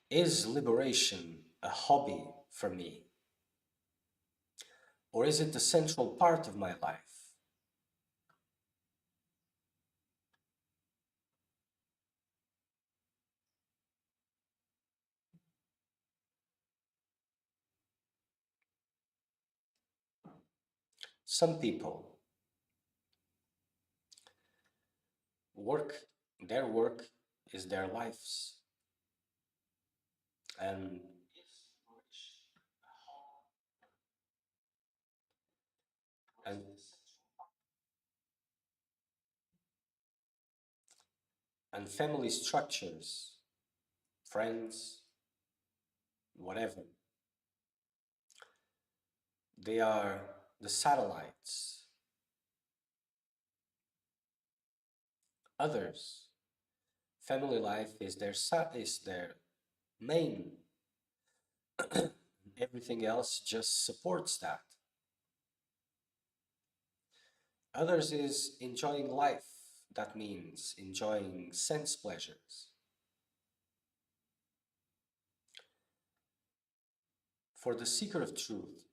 Is liberation a hobby for me, or is it the central part of my life? Some people work, their work is their lives, and and and family structures, friends, whatever, they are the satellites. Others, family life is their main. Everything else just supports that. Others is enjoying life. That means enjoying sense pleasures. For the seeker of truth,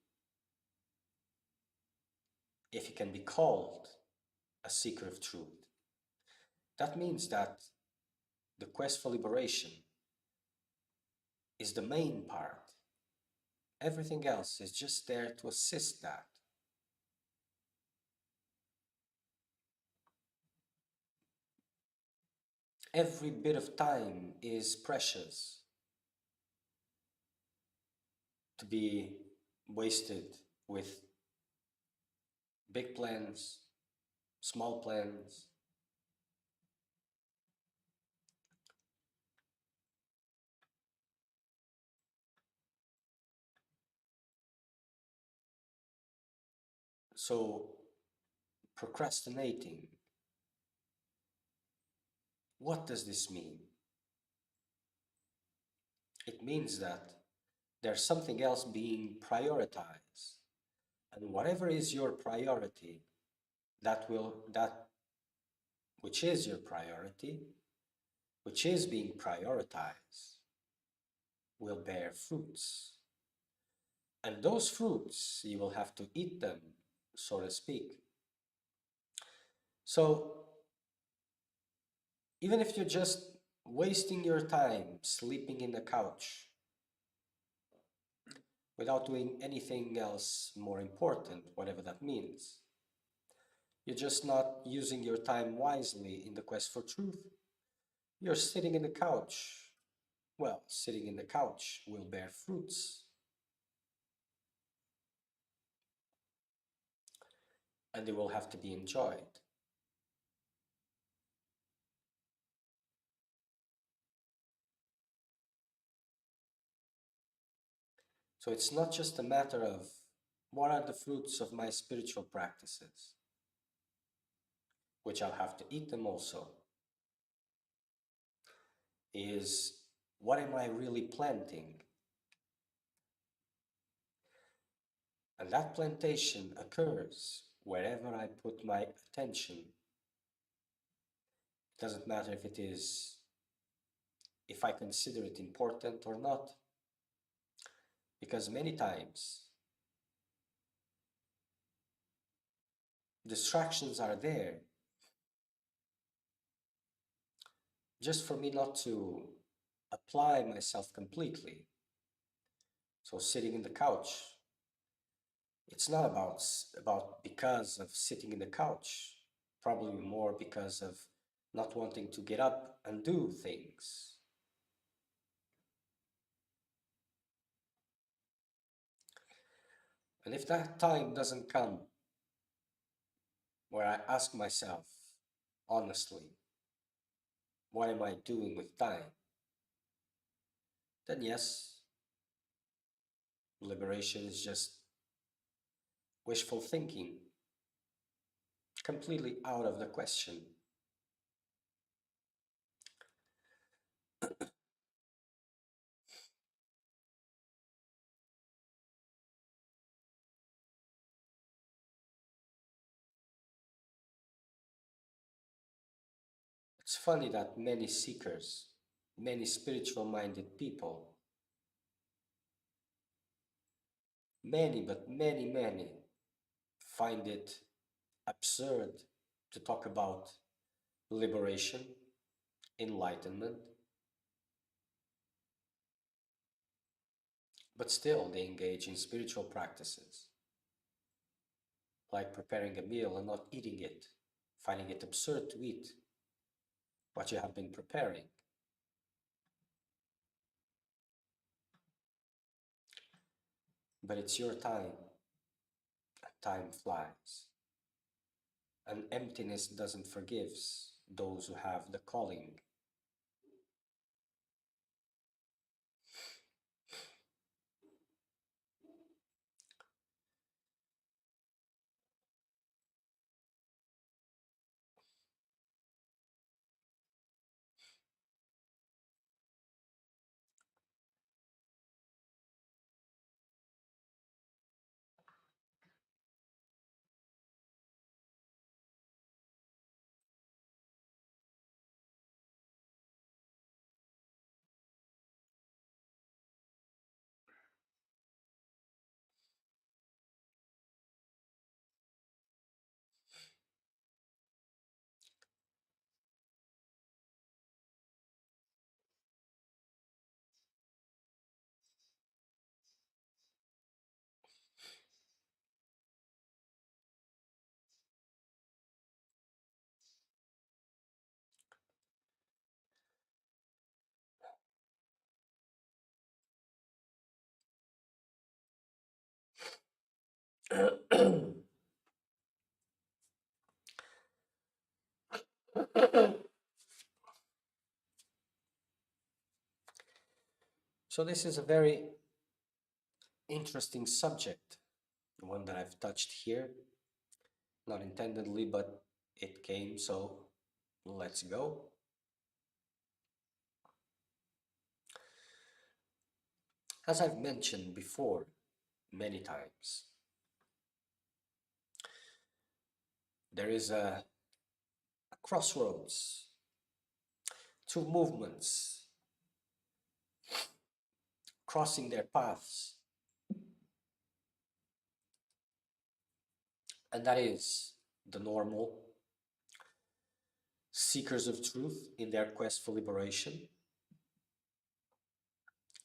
if he can be called a seeker of truth, that means that the quest for liberation is the main part. Everything else is just there to assist that. Every bit of time is precious to be wasted with big plans, small plans. So, procrastinating, what does this mean? It means that there's something else being prioritized. And whatever is your priority, that which is your priority, which is being prioritized, will bear fruits. And those fruits, you will have to eat them, so to speak. So even if you're just wasting your time sleeping in the couch without doing anything else more important, whatever that means, you're just not using your time wisely in the quest for truth. You're sitting in the couch. Well, sitting in the couch will bear fruits, and they will have to be enjoyed. So it's not just a matter of what are the fruits of my spiritual practices, which I'll have to eat them also, is what am I really planting? And that plantation occurs wherever I put my attention. It doesn't matter if I consider it important or not, because many times distractions are there just for me not to apply myself completely. So sitting in the couch, it's not about because of sitting in the couch, probably more because of not wanting to get up and do things. And if that time doesn't come where I ask myself honestly, what am I doing with time? Then yes, liberation is just wishful thinking, completely out of the question. It's funny that many seekers many spiritual minded people, many, but many find it absurd to talk about liberation, enlightenment, but still they engage in spiritual practices like preparing a meal and not eating it, finding it absurd to eat what you have been preparing. But it's your time, and time flies. And emptiness doesn't forgive those who have the calling. So this is a very interesting subject, one that I've touched here, not intendedly, but it came, so let's go. As I've mentioned before many times, there is a crossroads, two movements crossing their paths, and that is the normal seekers of truth in their quest for liberation,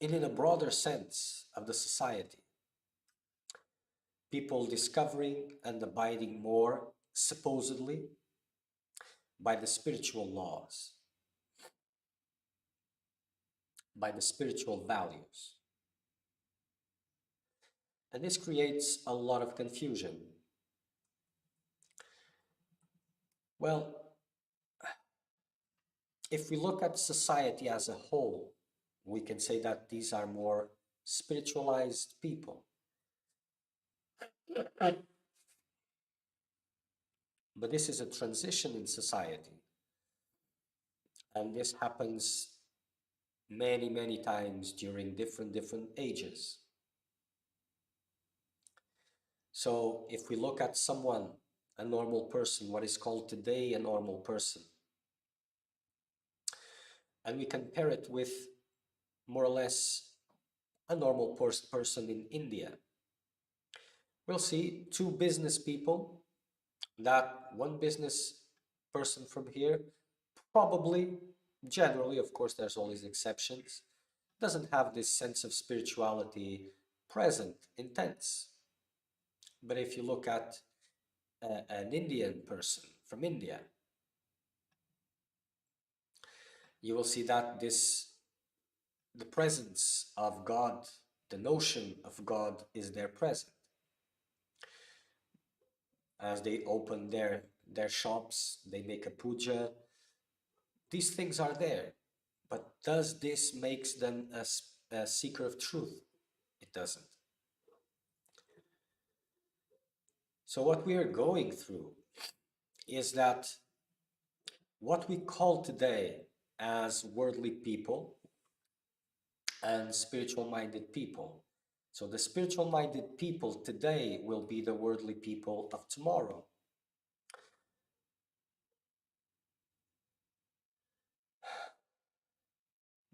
and in a broader sense of the society, people discovering and abiding more, supposedly, by the spiritual laws, by the spiritual values. And this creates a lot of confusion. Well, if we look at society as a whole, we can say that these are more spiritualized people. But this is a transition in society, and this happens many times during different ages. So if we look at someone, a normal person, what is called today a normal person, and we compare it with more or less a normal person in India, we'll see two business people, that one business person from here probably, generally, of course, there's always exceptions, doesn't have this sense of spirituality present, intense. But if you look at an Indian person from India, you will see that the presence of God, the notion of God is there present. As they open their shops, they make a puja. These things are there, but does this makes them a seeker of truth? It doesn't. So what we are going through is that what we call today as worldly people and spiritual minded people. So the spiritual minded people today will be the worldly people of tomorrow.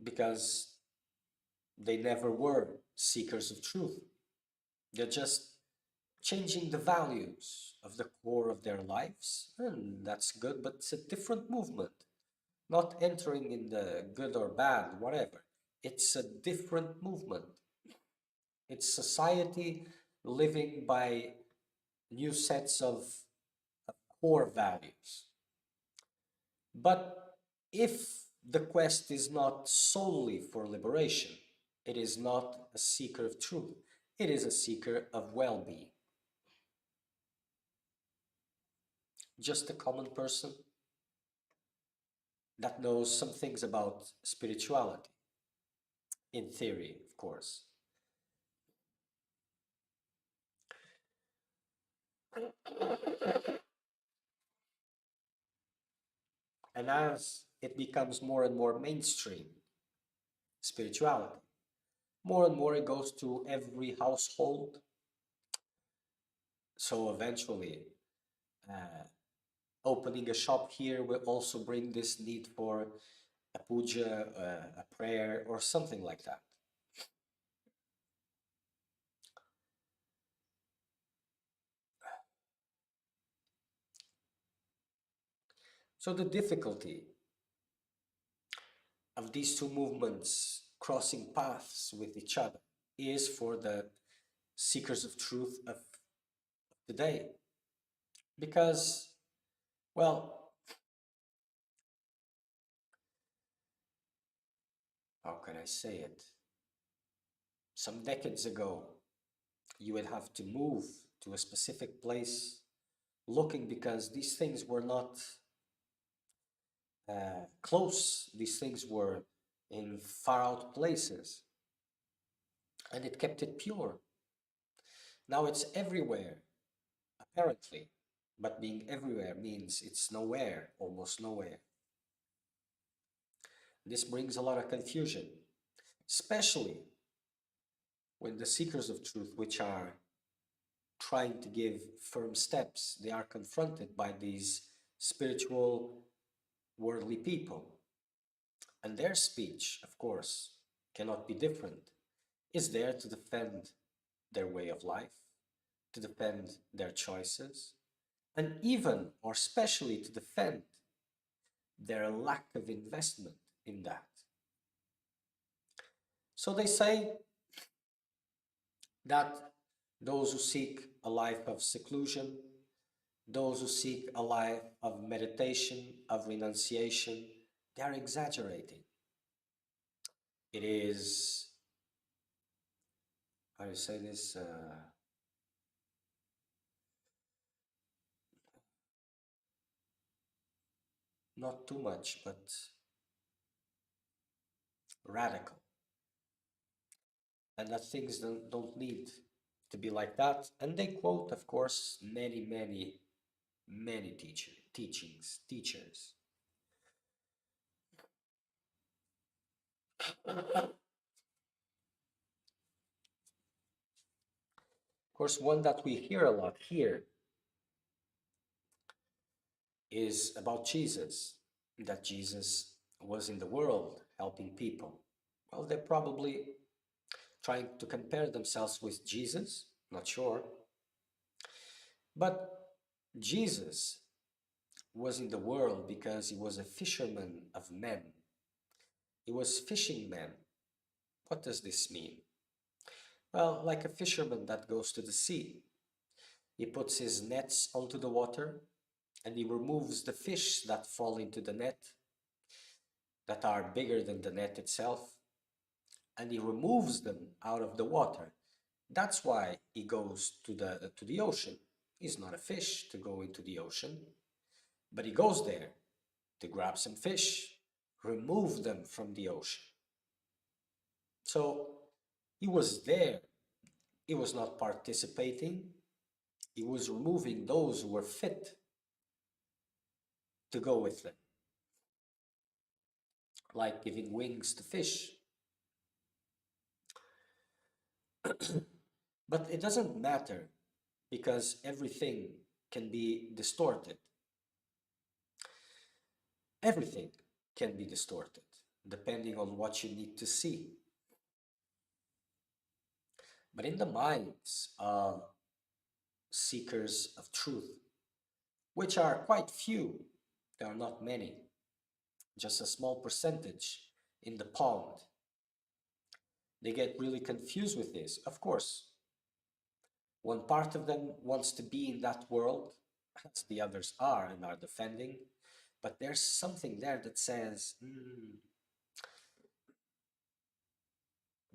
because they never were seekers of truth. They're just changing the values of the core of their lives, and that's good, but it's a different movement. Not entering in the good or bad, whatever. It's a different movement. It's society living by new sets of core values. But if the quest is not solely for liberation, it is not a seeker of truth, it is a seeker of well being. Just a common person that knows some things about spirituality, in theory, of course. And as it becomes more and more mainstream, spirituality, more and more it goes to every household. So eventually, uh, opening a shop here will also bring this need for a puja, a prayer, or something like that. So the difficulty of these two movements crossing paths with each other is for the seekers of truth of today. Because, well, how can I say it? Some decades ago, you would have to move to a specific place looking because these things were not close, these things were in far out places, and it kept it pure. Now it's everywhere, apparently, but being everywhere means it's nowhere, almost nowhere. This brings a lot of confusion, especially when the seekers of truth, which are trying to give firm steps, they are confronted by these spiritual, worldly people. And their speech, of course, cannot be different, is there to defend their way of life, to defend their choices, and even or especially to defend their lack of investment in that. So they say that those who seek a life of seclusion, those who seek a life of meditation, of renunciation, they are exaggerating. It is, how do you say this? Not too much, but radical. And that things don't need to be like that. And they quote, of course, many teachers. Of course, one that we hear a lot here is about Jesus, that Jesus was in the world helping people. Well, they're probably trying to compare themselves with Jesus, not sure. But Jesus was in the world because he was a fisherman of men. He was fishing men. What does this mean? Well, like a fisherman that goes to the sea. He puts his nets onto the water and he removes the fish that fall into the net that are bigger than the net itself, and he removes them out of the water. That's why he goes to the ocean. He's not a fish to go into the ocean, but he goes there to grab some fish, remove them from the ocean. So he was there. He was not participating. He was removing those who were fit to go with them, like giving wings to fish. But it doesn't matter because everything can be distorted. Everything can be distorted. depending on what you need to see. But in the minds of seekers of truth, which are quite few, there are not many, just a small percentage in the pond, they get really confused with this. Of course, one part of them wants to be in that world, as the others are and are defending, but there's something there that says,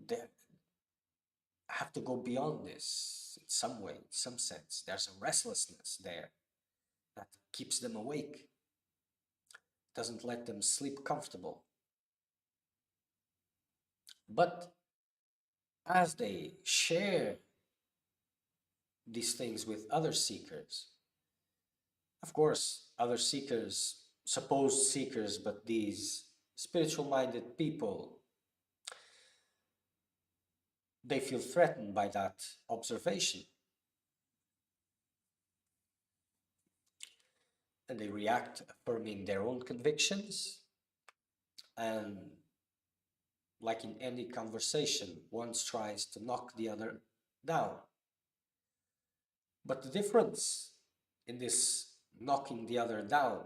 they have to go beyond this in some way, in some sense. There's a restlessness there that keeps them awake, doesn't let them sleep comfortable. But as they share these things with other seekers, of course, other seekers, supposed seekers, but these spiritual minded people, they feel threatened by that observation. And they react affirming their own convictions. And like in any conversation, one tries to knock the other down. But the difference in this knocking the other down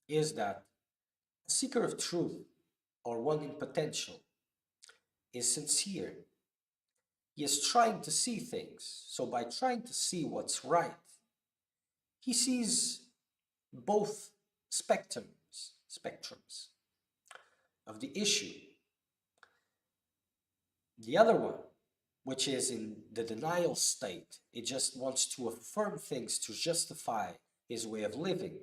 is that a seeker of truth, or one in potential, is sincere. He is trying to see things. So by trying to see what's right, he sees both spectrums of the issue. The other one, which is in the denial state, it just wants to affirm things to justify his way of living.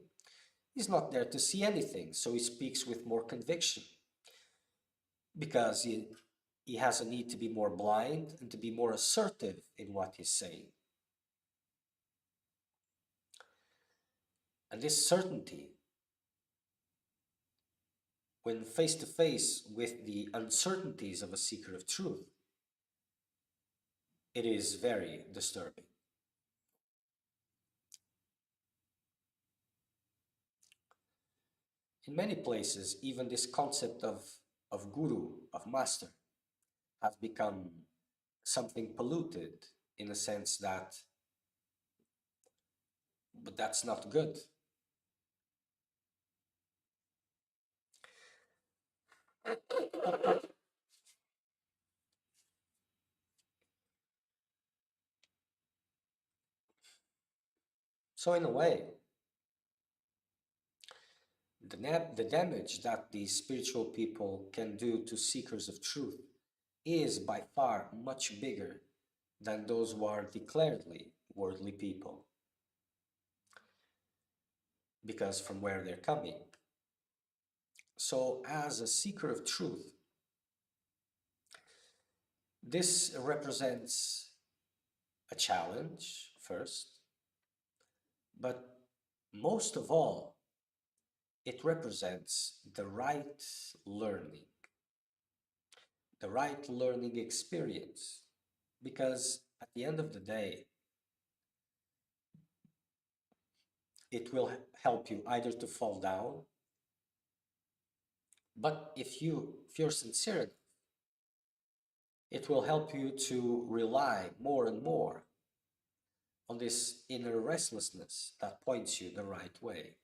He's not there to see anything, so he speaks with more conviction because he has a need to be more blind and to be more assertive in what he's saying. And this certainty, when face to face with the uncertainties of a seeker of truth, it is very disturbing. In many places, even this concept of guru, of master, has become something polluted in a sense that, but that's not good. So in a way, the damage that these spiritual people can do to seekers of truth is by far much bigger than those who are declaredly worldly people, because from where they're coming. So as a seeker of truth, this represents a challenge first, but most of all, it represents the right learning experience. Because at the end of the day, it will help you either to fall down, but if you're sincere, it will help you to rely more and more on this inner restlessness that points you the right way.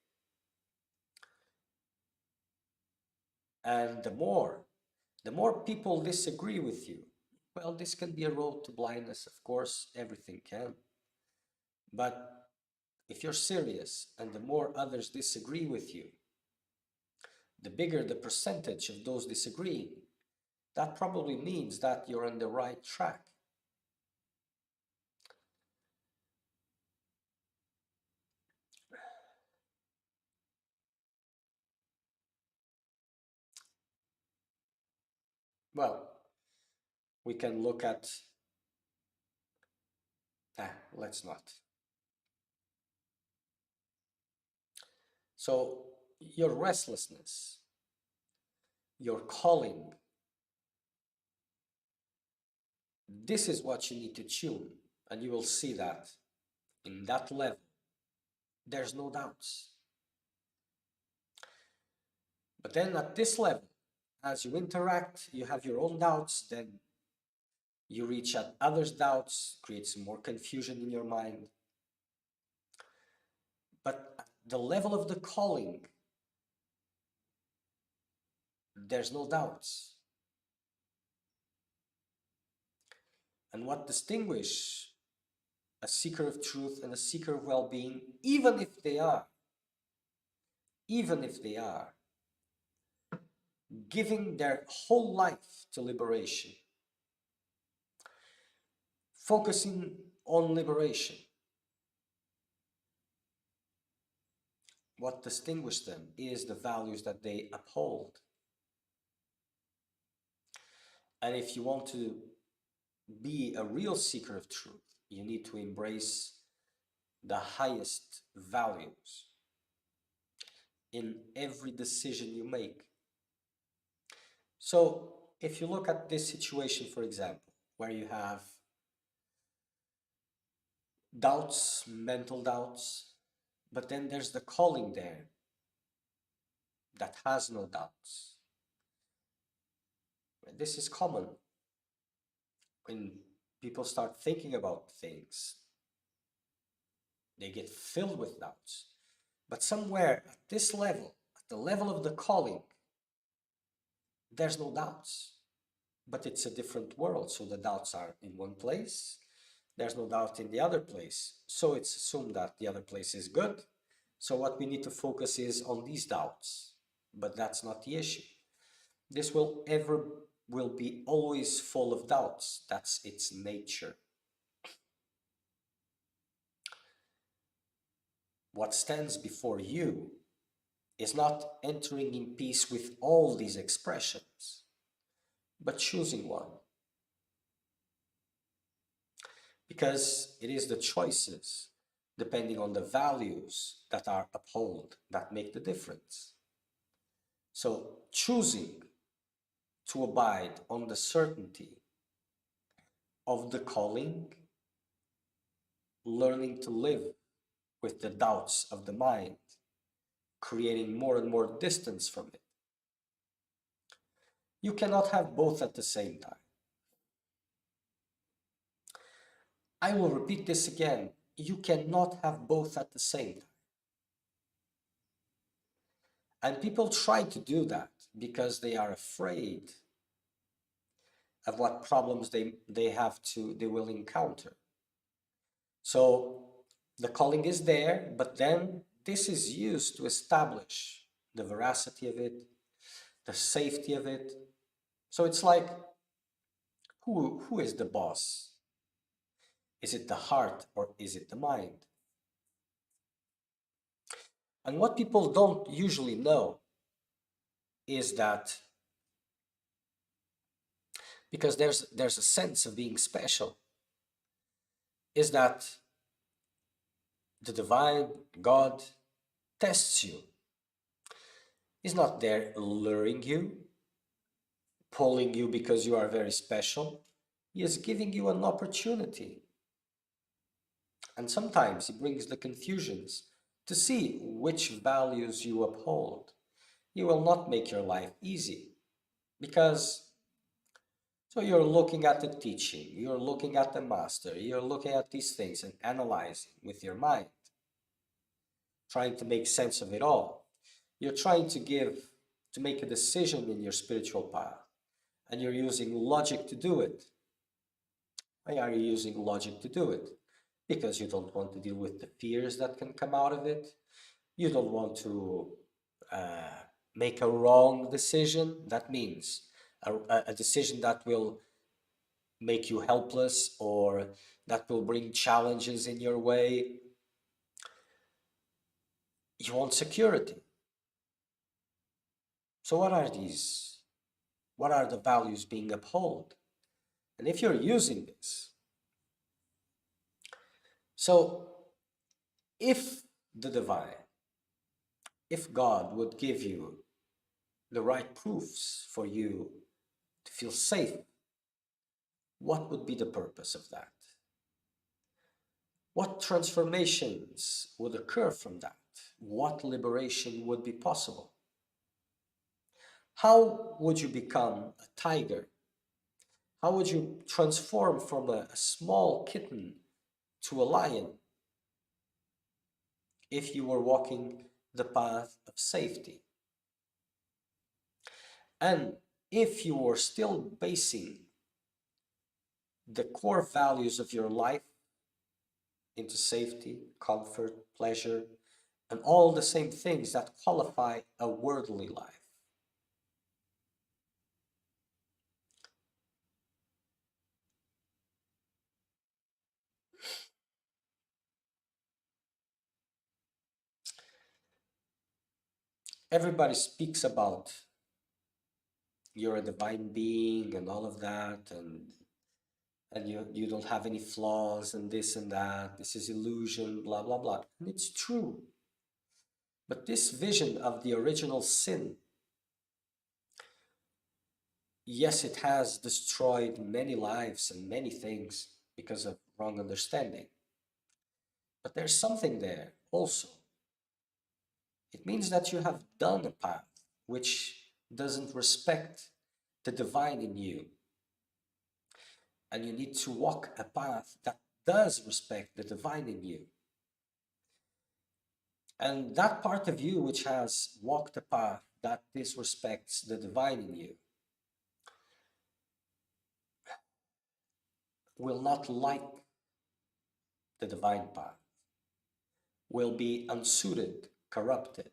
And the more people disagree with you, well, this can be a road to blindness, of course, everything can. But if you're serious and the more others disagree with you, the bigger the percentage of those disagreeing, that probably means that you're on the right track. Well, we can look at, let's not. So your restlessness, your calling, this is what you need to tune, and you will see that in that level, there's no doubts. But then at this level, as you interact, you have your own doubts, then you reach at others' doubts, creates more confusion in your mind. But at the level of the calling, there's no doubts. And what distinguishes a seeker of truth and a seeker of well-being, even if they are giving their whole life to liberation, focusing on liberation, what distinguishes them is the values that they uphold. And if you want to be a real seeker of truth, you need to embrace the highest values in every decision you make. So if you look at this situation, for example, where you have doubts, mental doubts, but then there's the calling there that has no doubts. This is common when people start thinking about things. They get filled with doubts. But somewhere at this level, at the level of the calling, there's no doubts. But it's a different world, so the doubts are in one place. There's no doubt in the other place. So it's assumed that the other place is good. So what we need to focus is on these doubts. But that's not the issue. This will be always full of doubts. That's its nature. What stands before you is not entering in peace with all these expressions, but choosing one. Because it is the choices, depending on the values that are upheld, that make the difference. So choosing to abide on the certainty of the calling, learning to live with the doubts of the mind, creating more and more distance from it. You cannot have both at the same time. I will repeat this again. You cannot have both at the same time. And people try to do that because they are afraid of what problems they will encounter. So the calling is there, but then this is used to establish the veracity of it, the safety of it. So it's like, who is the boss? Is it the heart or is it the mind? And what people don't usually know is that because there's a sense of being special, is that the divine God tests you. He's not there luring you, pulling you because you are very special. He is giving you an opportunity. And sometimes he brings the confusions to see which values you uphold. He will not make your life easy because so you're looking at the teaching, you're looking at the master, you're looking at these things and analyzing with your mind, trying to make sense of it all. You're trying to make a decision in your spiritual path, and you're using logic to do it. Why are you using logic to do it? Because you don't want to deal with the fears that can come out of it. You don't want to make a wrong decision. That means a decision that will make you helpless or that will bring challenges in your way. You want security. So what are these? What are the values being upheld? And if you're using this, so if the divine, if God would give you the right proofs for you to feel safe, what would be the purpose of that? What transformations would occur from that? What liberation would be possible? How would you become a tiger? How would you transform from a small kitten to a lion if you were walking the path of safety? And if you were still basing the core values of your life into safety, comfort, pleasure, and all the same things that qualify a worldly life. Everybody speaks about you're a divine being and all of that, and you don't have any flaws and this and that. This is illusion, blah blah blah. And it's true. But this vision of the original sin, yes, it has destroyed many lives and many things because of wrong understanding. But there's something there also. It means that you have done a path which doesn't respect the divine in you. And you need to walk a path that does respect the divine in you. And that part of you which has walked a path that disrespects the divine in you will not like the divine path, will be unsuited, corrupted.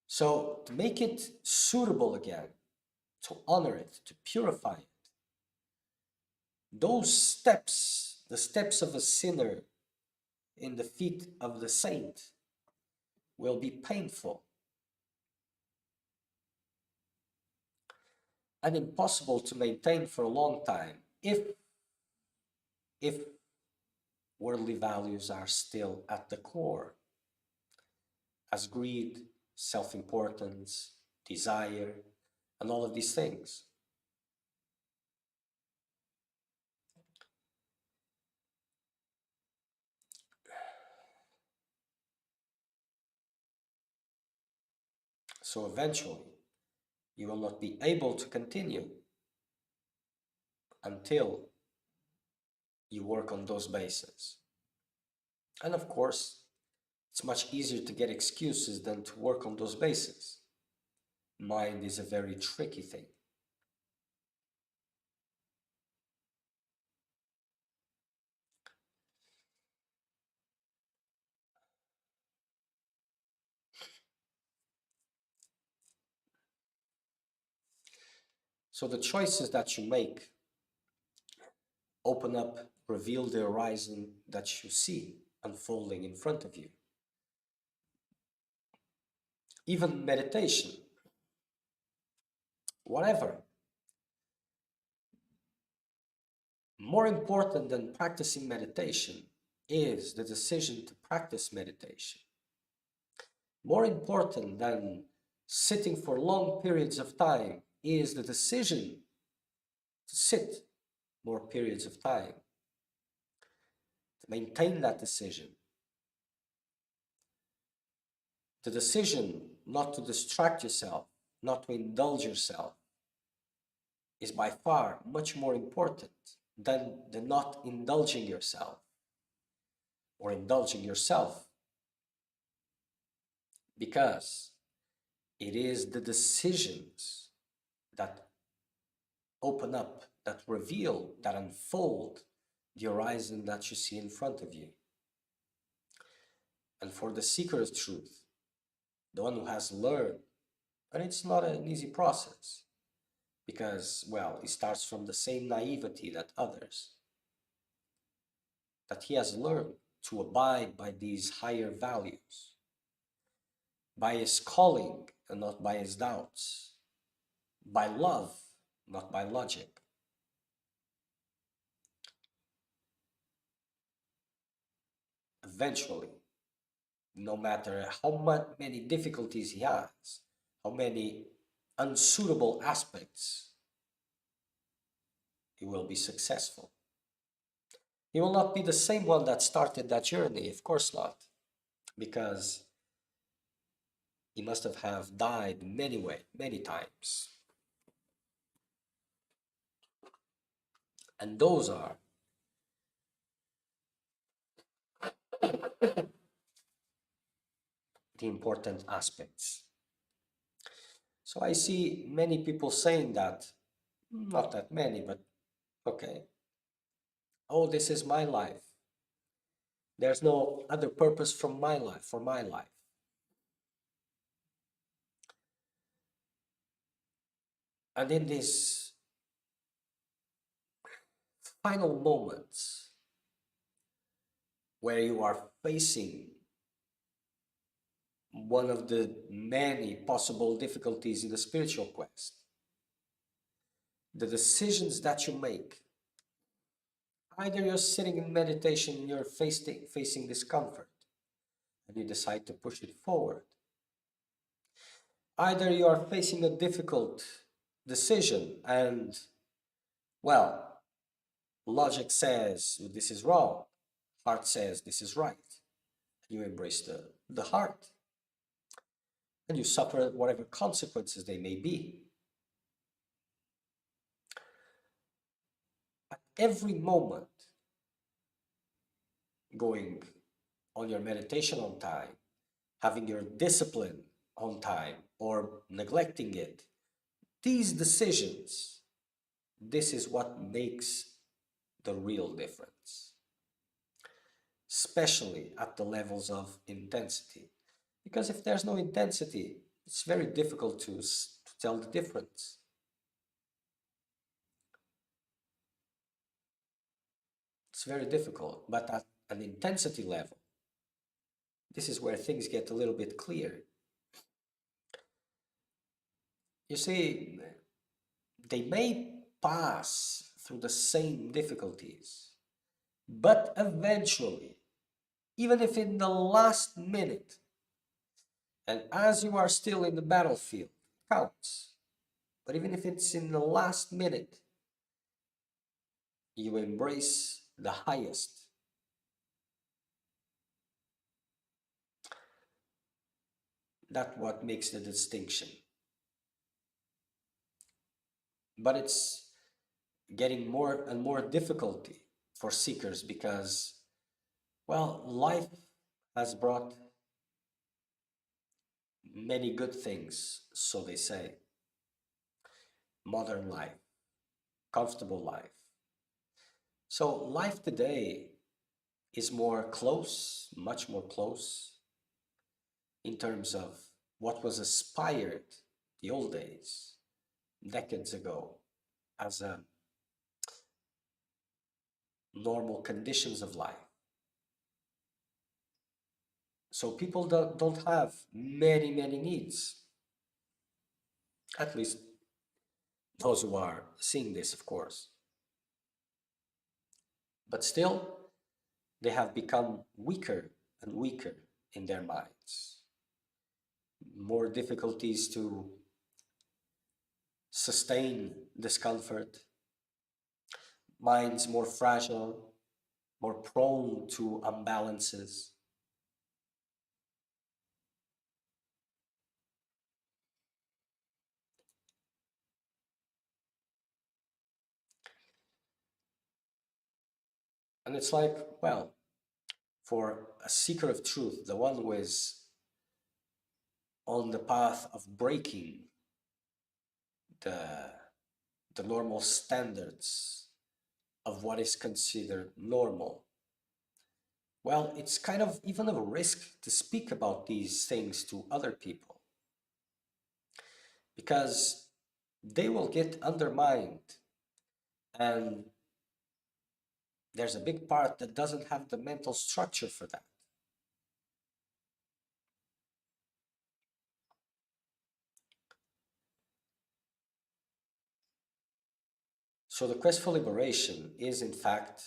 So to make it suitable again, to honor it, to purify it, those steps, the steps of a sinner in the feet of the saint, will be painful and impossible to maintain for a long time if worldly values are still at the core, as greed, self-importance, desire, and all of these things. So eventually, you will not be able to continue until you work on those bases. And of course, it's much easier to get excuses than to work on those bases. Mind is a very tricky thing. So the choices that you make open up, reveal the horizon that you see unfolding in front of you. Even meditation, whatever. More important than practicing meditation is the decision to practice meditation. More important than sitting for long periods of time is the decision to sit more periods of time, to maintain that decision. The decision not to distract yourself, not to indulge yourself, is by far much more important than the not indulging yourself or indulging yourself, because it is the decisions that open up, that reveal, that unfold the horizon that you see in front of you. And for the seeker of truth, the one who has learned, and it's not an easy process because, well, it starts from the same naivety that others, that he has learned to abide by these higher values, by his calling and not by his doubts, by love, not by logic. Eventually, no matter how many difficulties he has, how many unsuitable aspects, he will be successful. He will not be the same one that started that journey, of course not, because He must have died many times. And those are the important aspects. So I see many people saying that, not that many, but okay, oh, this is my life. There's no other purpose from my life, for my life. And in these final moments where you are facing one of the many possible difficulties in the spiritual quest, the decisions that you make, either you're sitting in meditation and you're facing discomfort and you decide to push it forward, either you are facing a difficult decision and, well, logic says this is wrong, heart says this is right. You embrace the heart and you suffer whatever consequences they may be. At every moment, going on your meditation on time, having your discipline on time, or neglecting it, these decisions, this is what makes the real difference, especially at the levels of intensity. Because if there's no intensity, it's very difficult to tell the difference. It's very difficult, but at an intensity level, this is where things get a little bit clear. You see, they may pass through the same difficulties, but eventually, even if in the last minute, and as you are still in the battlefield, counts. But even if it's in the last minute, you embrace the highest. That's what makes the distinction. But it's getting more and more difficulty for seekers because, well, life has brought many good things, so they say. Modern life, comfortable life. So life today is more close, much more close in terms of what was aspired the old days, decades ago, as a normal conditions of life. So people don't have many needs, at least those who are seeing this, of course. But still, they have become weaker and weaker in their minds. More difficulties to sustain discomfort, minds more fragile, more prone to imbalances. And it's like, well, for a seeker of truth, the one who is on the path of breaking the, the normal standards of what is considered normal, well, it's kind of even a risk to speak about these things to other people because they will get undermined. And there's a big part that doesn't have the mental structure for that. So the quest for liberation is, in fact,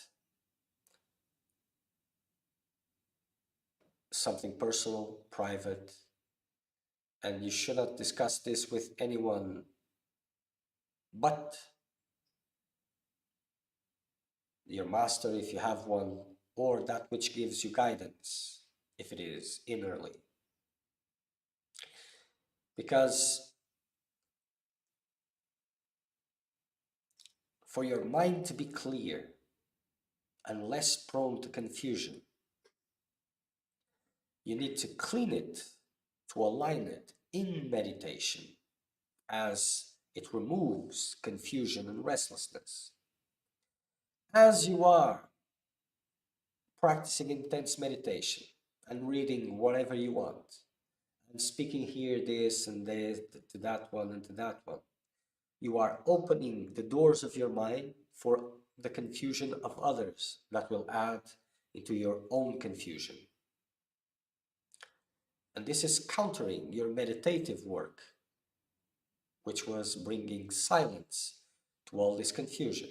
something personal, private, and you should not discuss this with anyone but your master, if you have one, or that which gives you guidance, if it is innerly. Because for your mind to be clear and less prone to confusion, you need to clean it, to align it in meditation, as it removes confusion and restlessness. As you are practicing intense meditation and reading whatever you want, and speaking here this and this to that one and to that one, you are opening the doors of your mind for the confusion of others that will add into your own confusion. And this is countering your meditative work, which was bringing silence to all this confusion.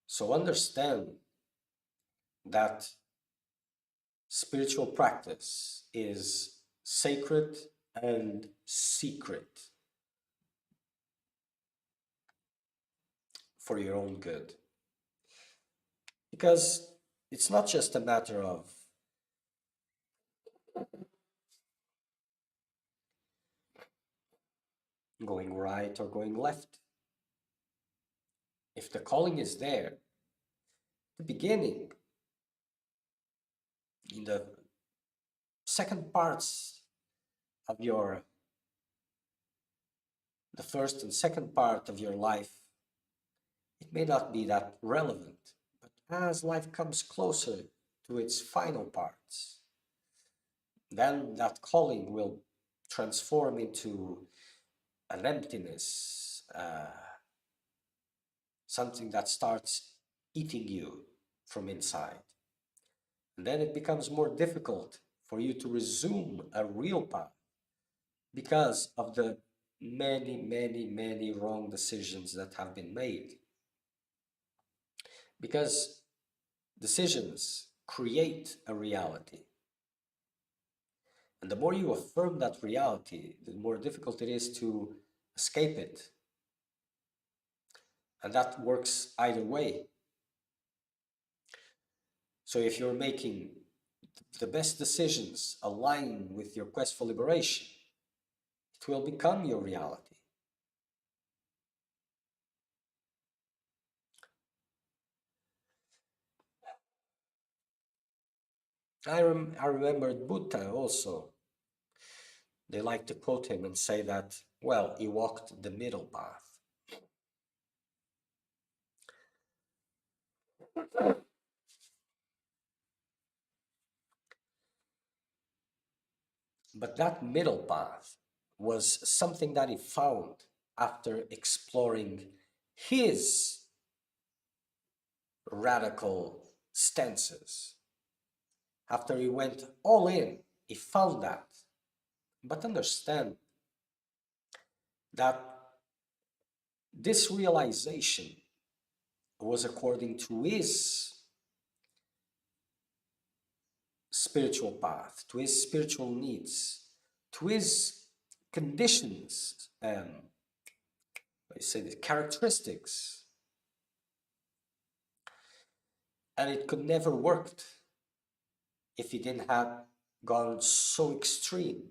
So understand that spiritual practice is sacred and secret for your own good. Because it's not just a matter of going right or going left. If the calling is there, the beginning, in the second parts of the first and second part of your life, it may not be that relevant. But as life comes closer to its final parts, then that calling will transform into an emptiness, something that starts eating you from inside. And then it becomes more difficult for you to resume a real path because of the many, many, many wrong decisions that have been made. Because decisions create a reality. And the more you affirm that reality, the more difficult it is to escape it. And that works either way. So if you're making the best decisions aligned with your quest for liberation, it will become your reality. I remembered Buddha also. They like to quote him and say that, well, he walked the middle path. But that middle path was something that he found after exploring his radical stances. After he went all in, he found that. But understand that this realization was according to his spiritual path, to his spiritual needs, to his conditions, I say the characteristics. And it could never worked if he didn't have gone so extreme.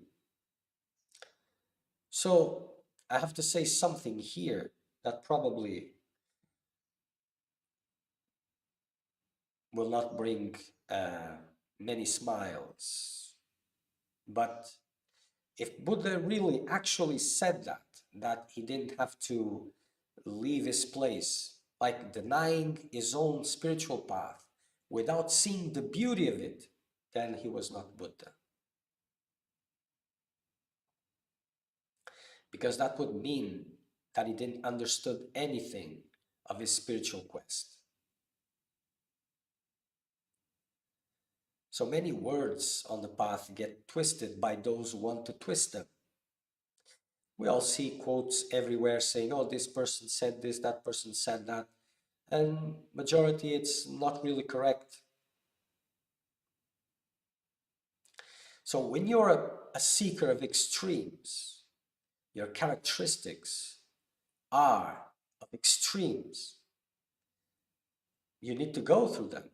So I have to say something here that probably will not bring many smiles. But if Buddha really actually said that he didn't have to leave his place, like denying his own spiritual path without seeing the beauty of it, then he was not Buddha. Because that would mean that he didn't understood anything of his spiritual quest. So many words on the path get twisted by those who want to twist them. We all see quotes everywhere saying, oh, this person said this, that person said that. And majority, it's not really correct. So when you're a seeker of extremes, your characteristics are of extremes. You need to go through them.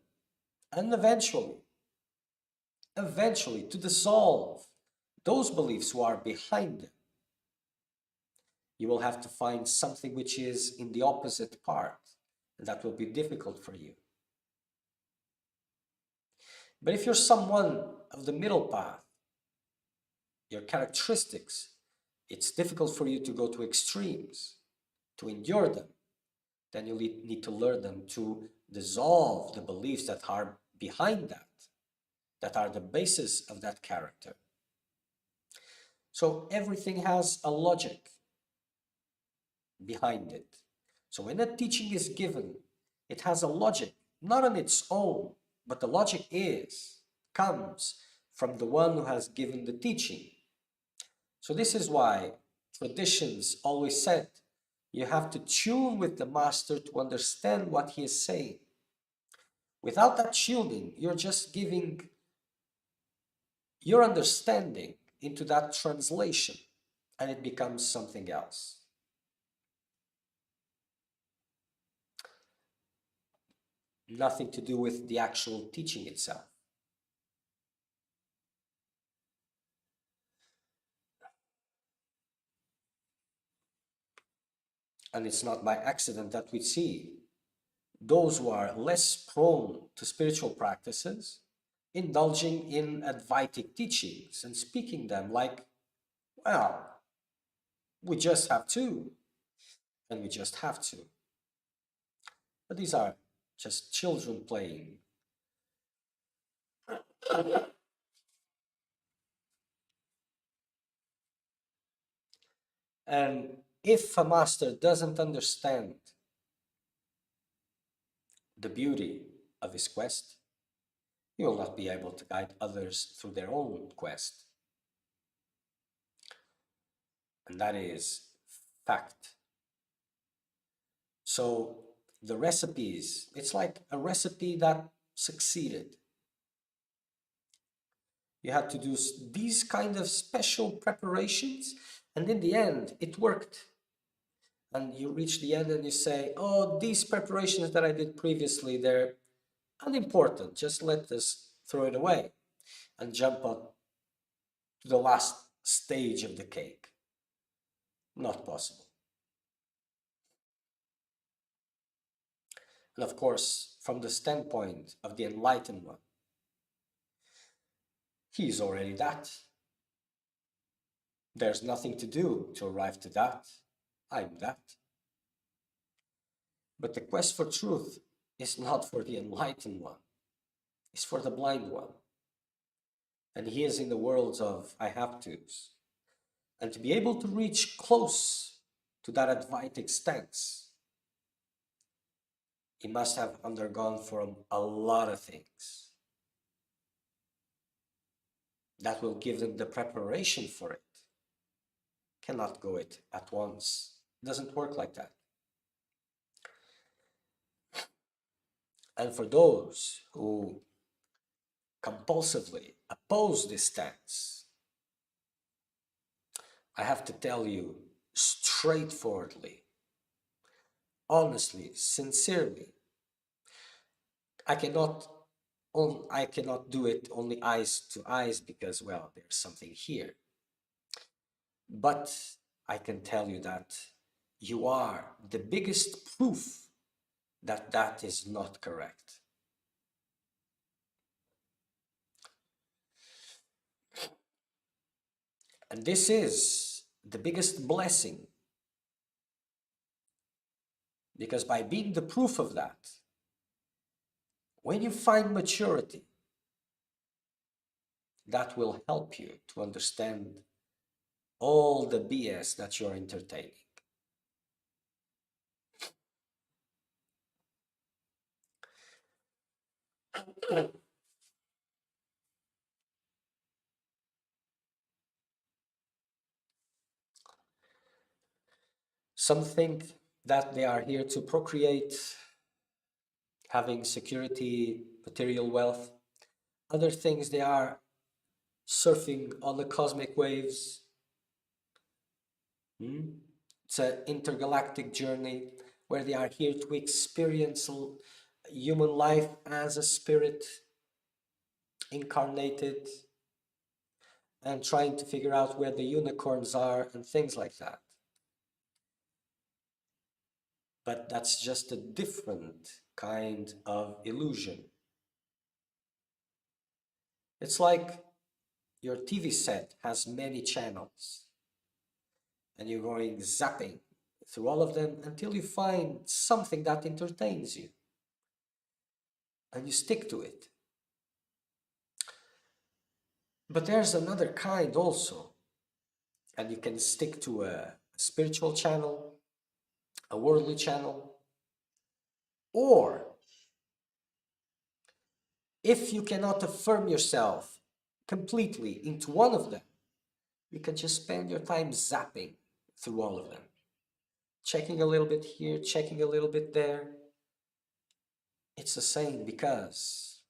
And eventually, eventually to dissolve those beliefs who are behind them, you will have to find something which is in the opposite part, and that will be difficult for you. But if you're someone of the middle path, your characteristics, it's difficult for you to go to extremes, to endure them. Then you need to learn them to dissolve the beliefs that are behind that are the basis of that character. So everything has a logic behind it. So when a teaching is given, it has a logic, not on its own, but the logic comes from the one who has given the teaching. So this is why traditions always said you have to tune with the master to understand what he is saying. Without that tuning, you're just giving your understanding into that translation, and it becomes something else. Nothing to do with the actual teaching itself. And it's not by accident that we see those who are less prone to spiritual practices indulging in Advaitic teachings and speaking them like, well, we just have to, and we just have to. But these are just children playing. And if a master doesn't understand the beauty of his quest, he will not be able to guide others through their own quest. And that is fact. So the recipes, it's like a recipe that succeeded. You had to do these kind of special preparations, and in the end, it worked. And you reach the end and you say, oh, these preparations that I did previously, they're unimportant. Just let us throw it away and jump on to the last stage of the cake. Not possible. And of course, from the standpoint of the enlightened one, he is already that. There's nothing to do to arrive to that. I'm that. But the quest for truth is not for the enlightened one. It's for the blind one. And he is in the worlds of I have tos. And to be able to reach close to that Advaitic stance, he must have undergone from a lot of things that will give them the preparation for it. Cannot go it at once. It doesn't work like that. And for those who compulsively oppose this stance, I have to tell you straightforwardly, honestly, sincerely, I cannot do it only eyes to eyes because, well, there's something here. But I can tell you that you are the biggest proof that that is not correct. And this is the biggest blessing, because by being the proof of that, when you find maturity, that will help you to understand all the BS that you're entertaining. Some think that they are here to procreate, having security, material wealth. Other things, they are surfing on the cosmic waves. It's an intergalactic journey where they are here to experience human life as a spirit incarnated and trying to figure out where the unicorns are and things like that. But that's just a different kind of illusion. It's like your TV set has many channels and you're going zapping through all of them until you find something that entertains you and you stick to it. But there's another kind also, and you can stick to a spiritual channel, a worldly channel, or if you cannot affirm yourself completely into one of them, you can just spend your time zapping through all of them, checking a little bit here, checking a little bit there. It's the same because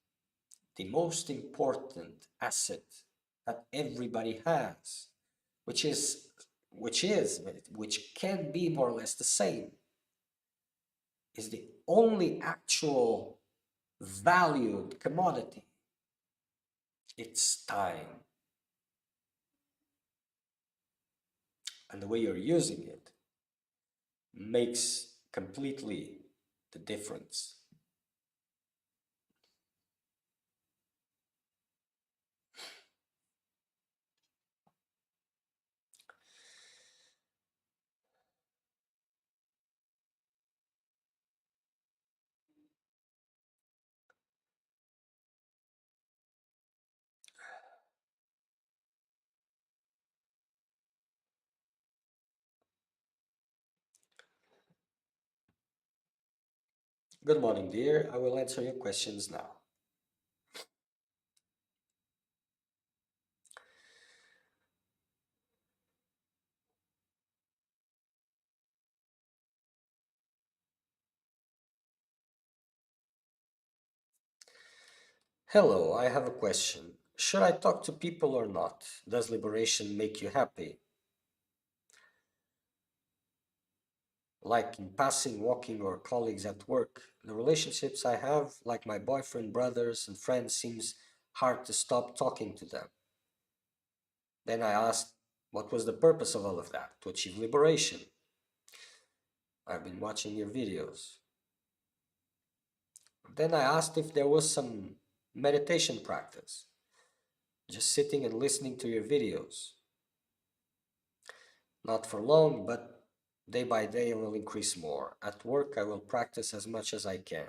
the most important asset that everybody has, which can be more or less the same, is the only actual valued commodity. It's time. And the way you're using it makes completely the difference. Good morning, dear. I will answer your questions now. Hello, I have a question. Should I talk to people or not? Does liberation make you happy? Like in passing, walking, or colleagues at work, the relationships I have, like my boyfriend, brothers, and friends, seems hard to stop talking to them. Then I asked, what was the purpose of all of that? To achieve liberation. I've been watching your videos. Then I asked if there was some meditation practice, just sitting and listening to your videos. Not for long, but day by day I will increase more. At work, I will practice as much as I can.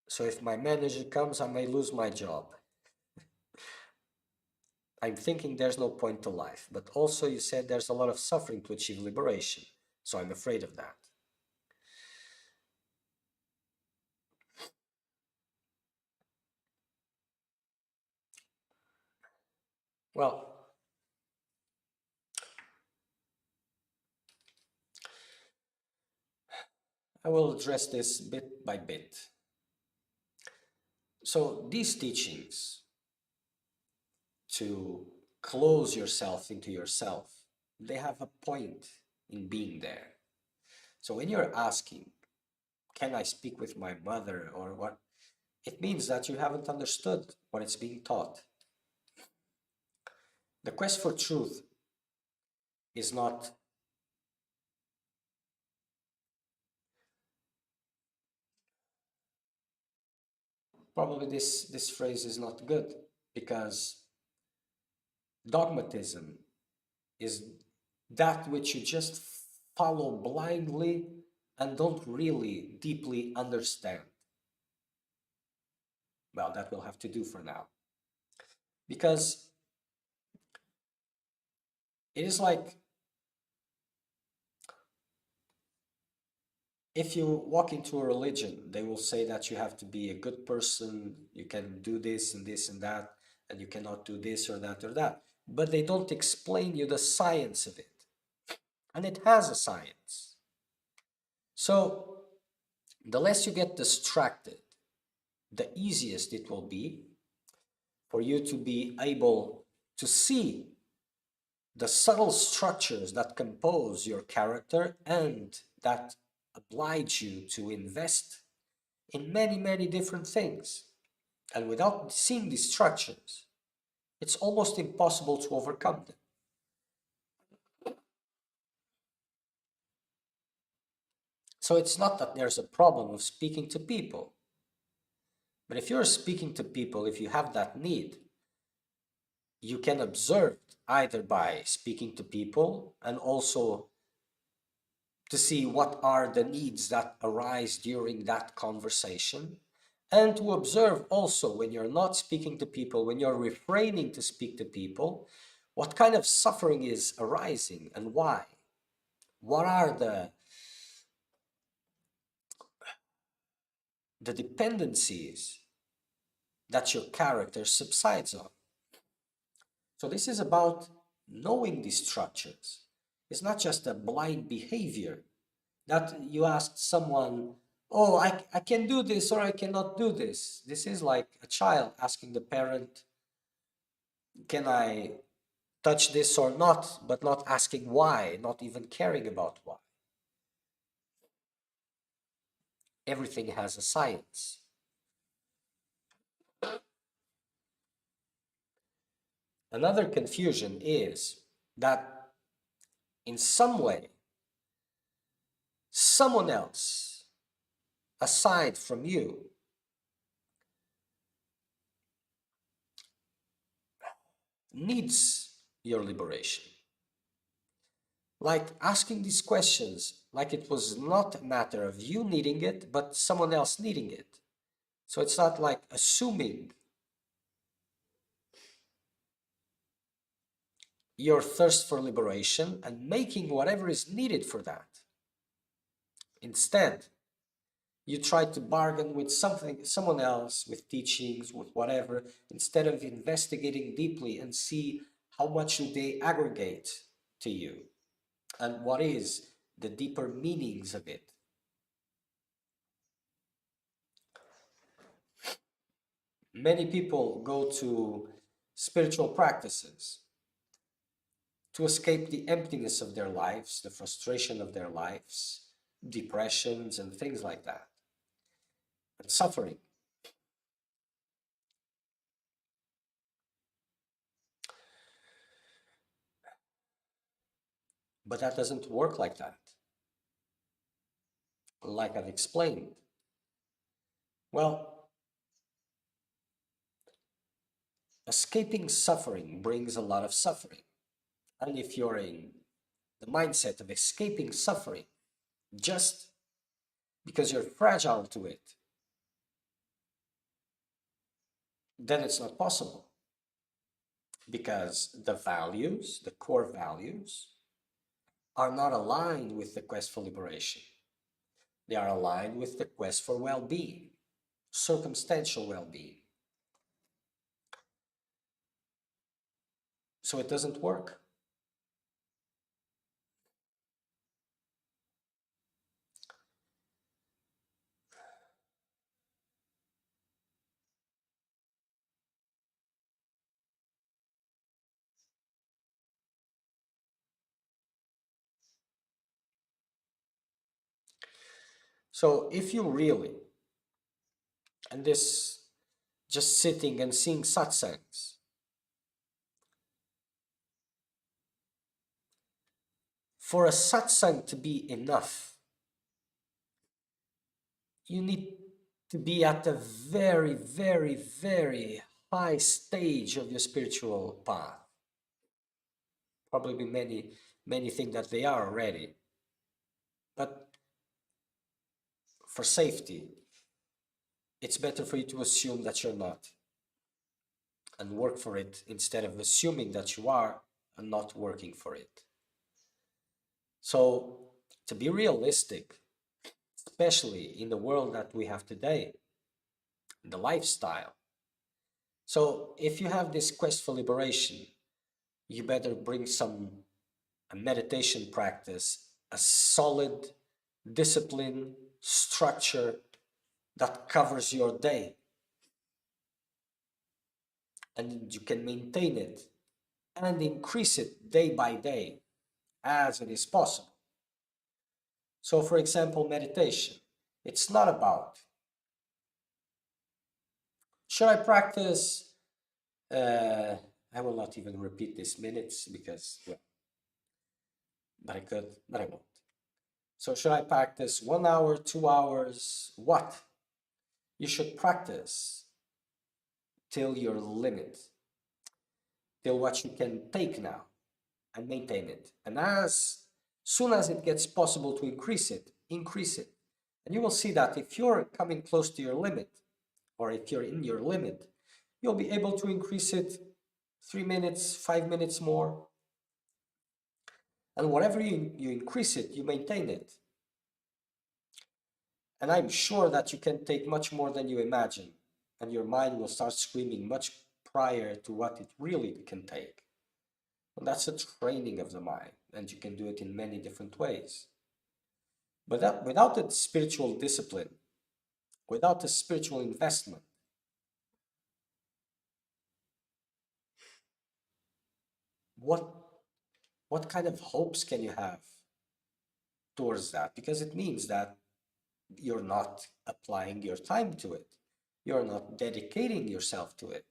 So if my manager comes, I may lose my job. I'm thinking there's no point to life, but also you said there's a lot of suffering to achieve liberation, so I'm afraid of that. Well, I will address this bit by bit. So these teachings to close yourself into yourself, they have a point in being there. So when you're asking, can I speak with my mother or what? It means that you haven't understood what it's being taught. The quest for truth is not probably this phrase is not good because dogmatism is that which you just follow blindly and don't really deeply understand. Well, that will have to do for now. Because it is like if you walk into a religion, they will say that you have to be a good person, you can do this and this and that, and you cannot do this or that or that. But they don't explain you the science of it. And it has a science. So the less you get distracted, the easiest it will be for you to be able to see the subtle structures that compose your character and that oblige you to invest in many, many different things. And without seeing these structures, it's almost impossible to overcome them. So it's not that there's a problem of speaking to people, but if you're speaking to people, if you have that need, you can observe either by speaking to people and also to see what are the needs that arise during that conversation, and to observe also when you're not speaking to people, when you're refraining to speak to people, what kind of suffering is arising and why. What are the dependencies that your character subsides on? So this is about knowing these structures. It's not just a blind behavior that you ask someone, oh, I can do this or I cannot do this. This is like a child asking the parent, can I touch this or not, but not asking why, not even caring about why. Everything has a science. Another confusion is that in some way, someone else, aside from you, needs your liberation. Like asking these questions, like it was not a matter of you needing it, but someone else needing it. So it's not like assuming your thirst for liberation and making whatever is needed for that. Instead, you try to bargain with someone else, with teachings, with whatever, instead of investigating deeply and see how much do they aggregate to you and what is the deeper meanings of it. Many people go to spiritual practices to escape the emptiness of their lives, the frustration of their lives, depressions and things like that, and suffering. But that doesn't work like that, like I've explained. Well, escaping suffering brings a lot of suffering. And if you're in the mindset of escaping suffering just because you're fragile to it, then it's not possible. Because the values, the core values, are not aligned with the quest for liberation. They are aligned with the quest for well-being, circumstantial well-being. So it doesn't work. So if you really, and this just sitting and seeing satsangs, for a satsang to be enough, you need to be at a very, very, very high stage of your spiritual path. Probably many think that they are already. But for safety, it's better for you to assume that you're not and work for it instead of assuming that you are and not working for it. So, to be realistic, especially in the world that we have today, the lifestyle. So, if you have this quest for liberation, you better bring a meditation practice, a solid discipline, structure that covers your day. And you can maintain it and increase it day by day as it is possible. So for example, meditation. It's not about, should I practice, uh, I will not even repeat these minutes because, well, but I could, but I won't. So should I practice 1 hour, 2 hours? What? You should practice till your limit, till what you can take now, and maintain it. And as soon as it gets possible to increase it, increase it. And you will see that if you're coming close to your limit, or if you're in your limit, you'll be able to increase it 3 minutes, 5 minutes more. And whatever you increase it, you maintain it. And I'm sure that you can take much more than you imagine. And your mind will start screaming much prior to what it really can take. And that's a training of the mind. And you can do it in many different ways. But that, without the spiritual discipline, without the spiritual investment, what what kind of hopes can you have towards that? Because it means that you're not applying your time to it. You're not dedicating yourself to it.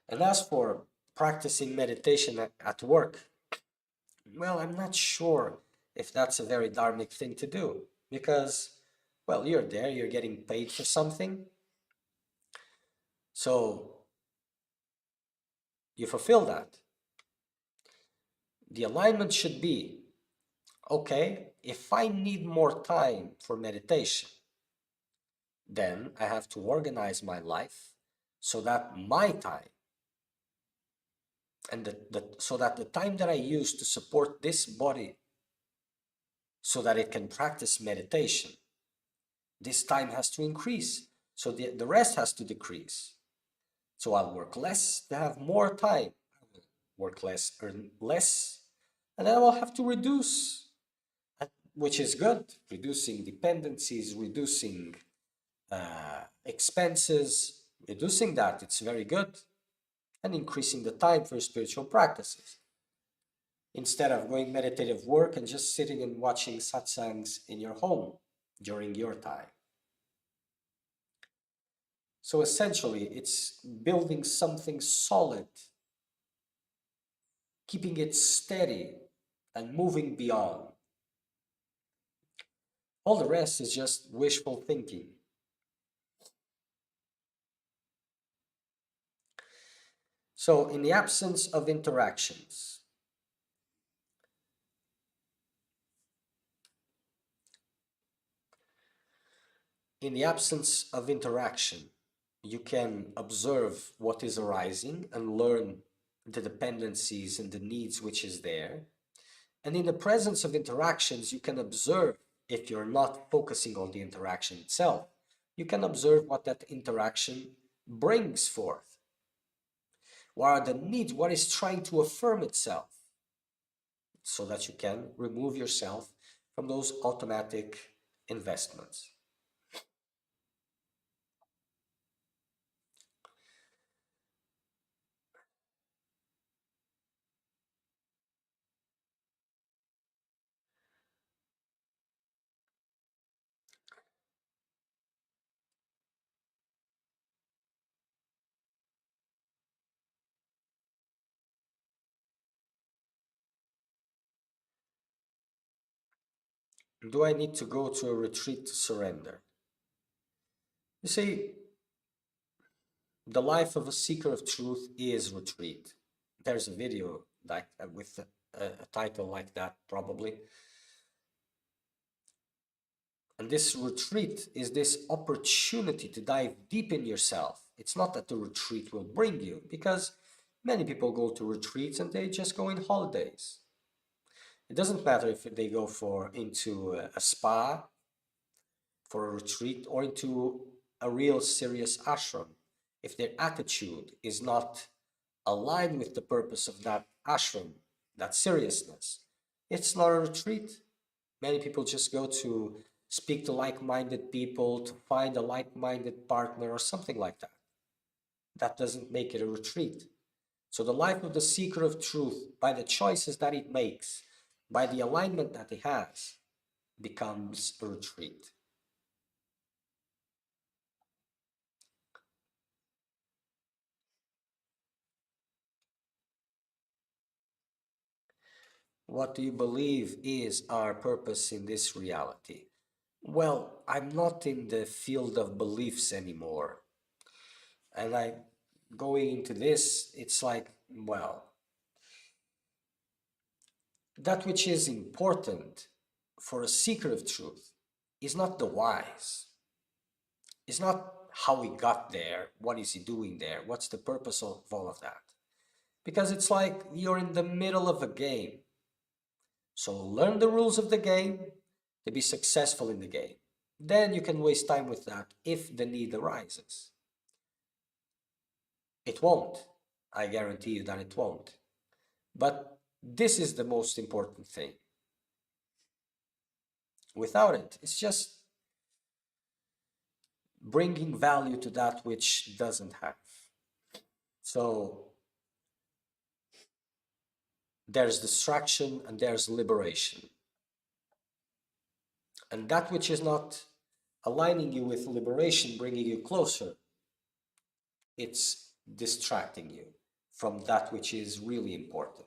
And as for practicing meditation at work, well, I'm not sure if that's a very dharmic thing to do because, well, you're there, you're getting paid for something. So you fulfill that. The alignment should be, okay, if I need more time for meditation, then I have to organize my life so that my time and so that the time that I use to support this body so that it can practice meditation, this time has to increase. So the rest has to decrease. So I'll work less to have more time. I will work less, earn less, and then I will have to reduce, which is good. Reducing dependencies, reducing expenses, reducing that, it's very good. And increasing the time for spiritual practices. Instead of going meditative work and just sitting and watching satsangs in your home during your time. So essentially, it's building something solid, keeping it steady, and moving beyond. All the rest is just wishful thinking. So, in the absence of interactions, you can observe what is arising and learn the dependencies and the needs which is there. And in the presence of interactions, you can observe, if you're not focusing on the interaction itself, you can observe what that interaction brings forth. What are the needs? What is trying to affirm itself? So that you can remove yourself from those automatic investments. Do I need to go to a retreat to surrender? You see, the life of a seeker of truth is retreat. There's a video like with a title like that, probably. And this retreat is this opportunity to dive deep in yourself. It's not that the retreat will bring you, because many people go to retreats and they just go in holidays. It doesn't matter if they go into a spa for a retreat or into a real serious ashram. If their attitude is not aligned with the purpose of that ashram, that seriousness, it's not a retreat. Many people just go to speak to like-minded people, to find a like-minded partner or something like that. That doesn't make it a retreat. So the life of the seeker of truth, by the choices that it makes, by the alignment that it has, becomes a retreat. What do you believe is our purpose in this reality? Well, I'm not in the field of beliefs anymore. And I going into this, it's like, well, that which is important for a seeker of truth is not the whys. It's not how he got there, what is he doing there, what's the purpose of all of that. Because it's like you're in the middle of a game. So learn the rules of the game to be successful in the game. Then you can waste time with that if the need arises. It won't. I guarantee you that it won't. But this is the most important thing. Without it, it's just bringing value to that which doesn't have. So there's distraction and there's liberation. And that which is not aligning you with liberation, bringing you closer, it's distracting you from that which is really important.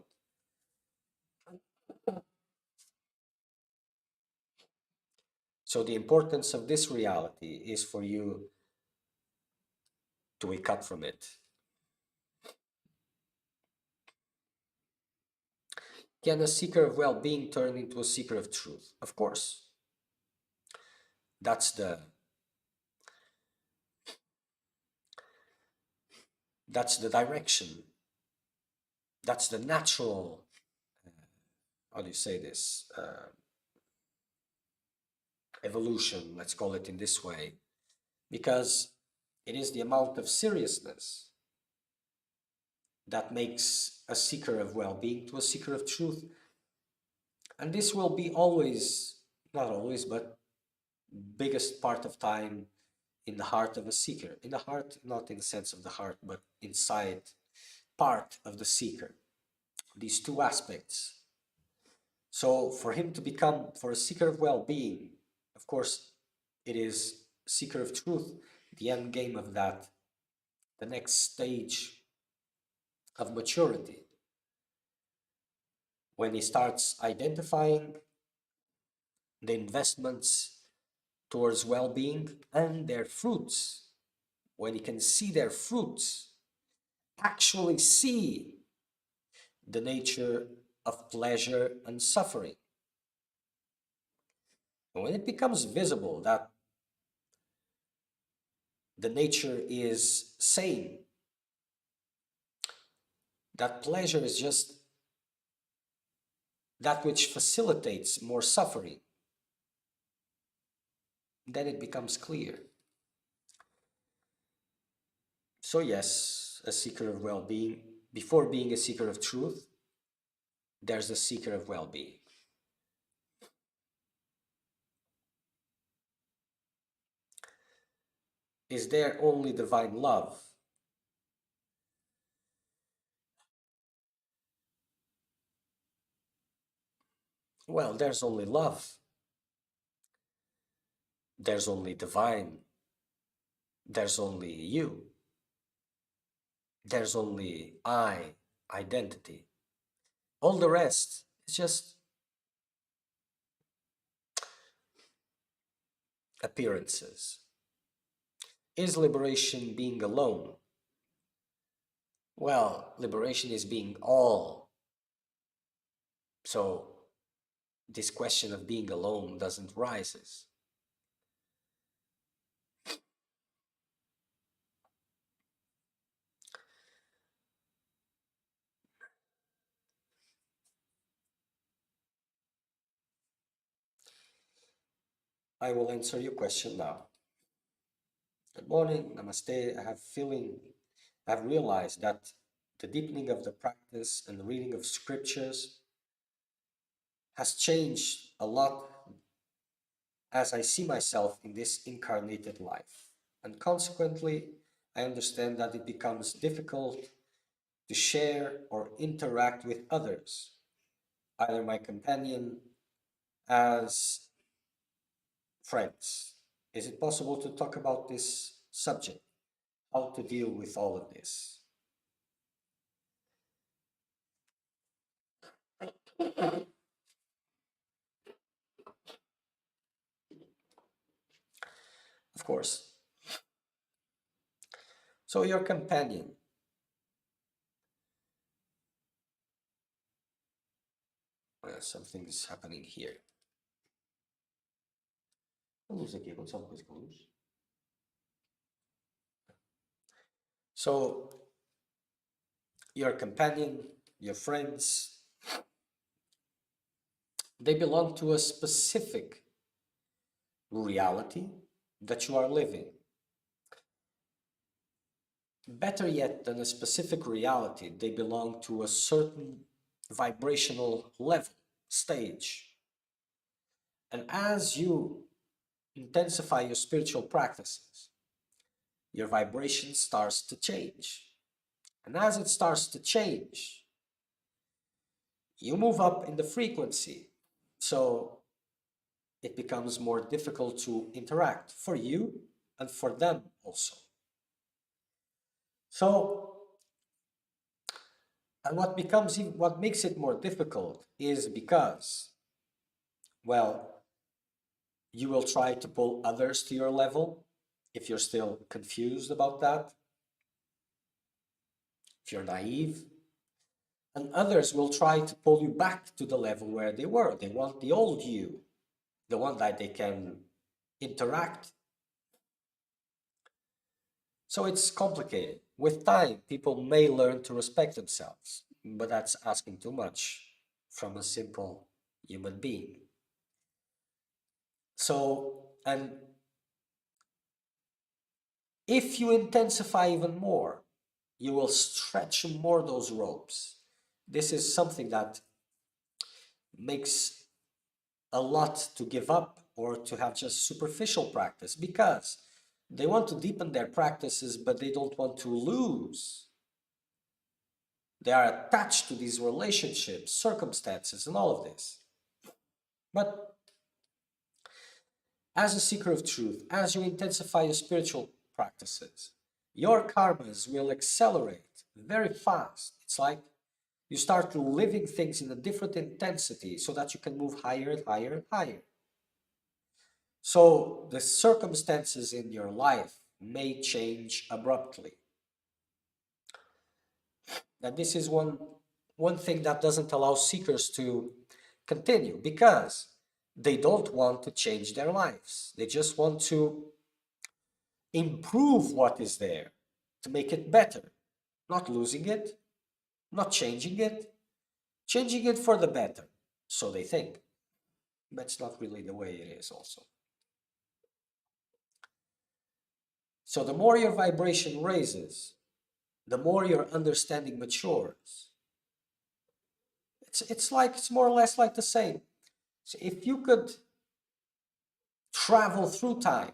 So the importance of this reality is for you to wake up from it. Can a seeker of well-being turn into a seeker of truth? Of course. That's the direction. That's the natural, how do you say this? Evolution, let's call it in this way, because it is the amount of seriousness that makes a seeker of well-being to a seeker of truth. And this will be always, not always, but biggest part of time in the heart of a seeker. In the heart, not in the sense of the heart, but inside part of the seeker. These two aspects. So for him to become, for a seeker of well-being, of course, it is seeker of truth, the end game of that, the next stage of maturity. When he starts identifying the investments towards well-being and their fruits, when he can see their fruits, actually see the nature of pleasure and suffering. And when it becomes visible that the nature is same, that pleasure is just that which facilitates more suffering, then it becomes clear. So yes, a seeker of well-being, before being a seeker of truth, there's a seeker of well-being. Is there only divine love? Well, there's only love. There's only divine. There's only you. There's only I, identity. All the rest is just appearances. Is liberation being alone? Well, liberation is being all. So this question of being alone doesn't rise. I will answer your question now. Good morning, namaste. I've realized that the deepening of the practice and the reading of scriptures has changed a lot as I see myself in this incarnated life. And consequently, I understand that it becomes difficult to share or interact with others, either my companion as friends. Is it possible to talk about this subject? How to deal with all of this? Of course. So your companion, something's happening here. A luz aqui, aconteceu alguma coisa com a luz? So your companion, your friends, they belong to a specific reality that you are living. Better yet than a specific reality, they belong to a certain vibrational level, stage. And as you intensify your spiritual practices, your vibration starts to change. And as it starts to change, you move up in the frequency. So it becomes more difficult to interact for you and for them also. So, and what makes it more difficult is because, well, you will try to pull others to your level if you're still confused about that, if you're naive, and others will try to pull you back to the level where they were. They want the old you, the one that they can interact. So it's complicated. With time, people may learn to respect themselves, but that's asking too much from a simple human being. So, and if you intensify even more, you will stretch more those ropes. This is something that makes a lot to give up or to have just superficial practice because they want to deepen their practices, but they don't want to lose. They are attached to these relationships, circumstances, and all of this. But as a seeker of truth, as you intensify your spiritual practices, your karmas will accelerate very fast. It's like you start living things in a different intensity so that you can move higher and higher and higher. So the circumstances in your life may change abruptly. And this is one thing that doesn't allow seekers to continue because they don't want to change their lives. They just want to improve what is there, to make it better, not losing it, not changing it for the better. So they think. That's not really the way it is also. So the more your vibration raises, the more your understanding matures. It's more or less like the same. So if you could travel through time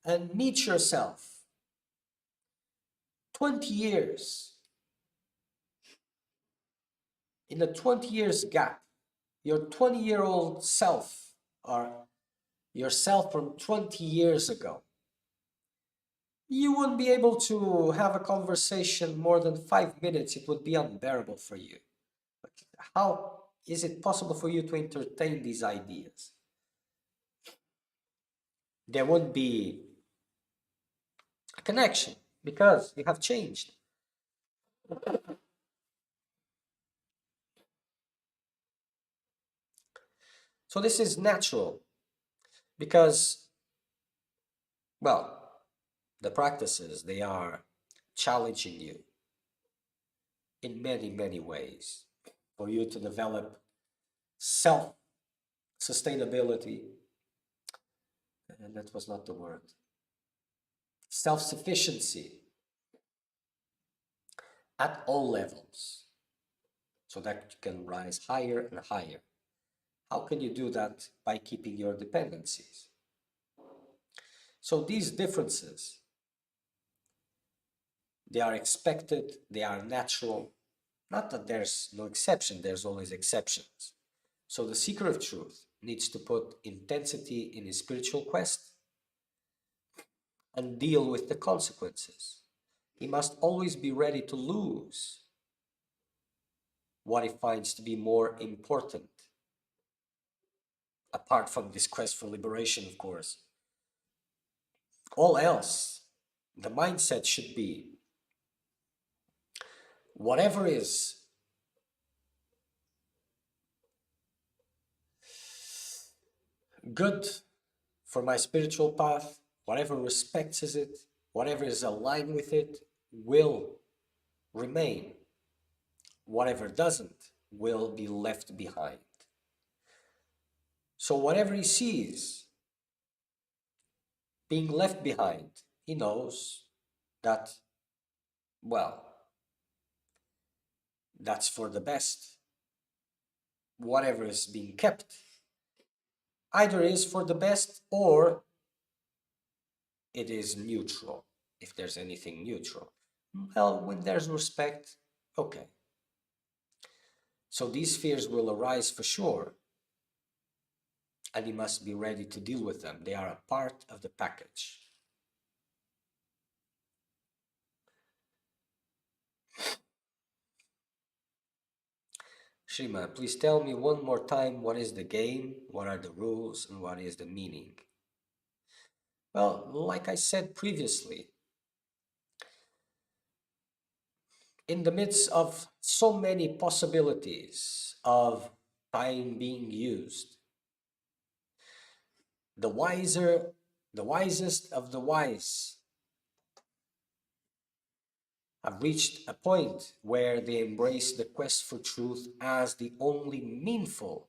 and meet yourself 20 years, in a 20 years gap, your 20-year-old self or yourself from 20 years ago, you wouldn't be able to have a conversation more than 5 minutes. It would be unbearable for you. But how is it possible for you to entertain these ideas? There wouldn't be a connection because you have changed. So this is natural because, well, the practices, they are challenging you in many, many ways for you to develop self-sustainability, and that was not the word, self-sufficiency at all levels so that you can rise higher and higher. How can you do that? By keeping your dependencies. So these differences, they are expected, they are natural. Not that there's no exception, there's always exceptions. So the seeker of truth needs to put intensity in his spiritual quest and deal with the consequences. He must always be ready to lose what he finds to be more important, apart from this quest for liberation, of course. All else, the mindset should be whatever is good for my spiritual path, whatever respects it, whatever is aligned with it, will remain. Whatever doesn't will be left behind. So whatever he sees being left behind, he knows that, well, that's for the best. Whatever is being kept either is for the best or it is neutral, if there's anything neutral. Well, when there's respect, okay. So these fears will arise for sure, and you must be ready to deal with them. They are a part of the package. Shima, please tell me one more time what is the game, what are the rules, and what is the meaning? Well, like I said previously, in the midst of so many possibilities of time being used, the wisest of the wise have reached a point where they embrace the quest for truth as the only meaningful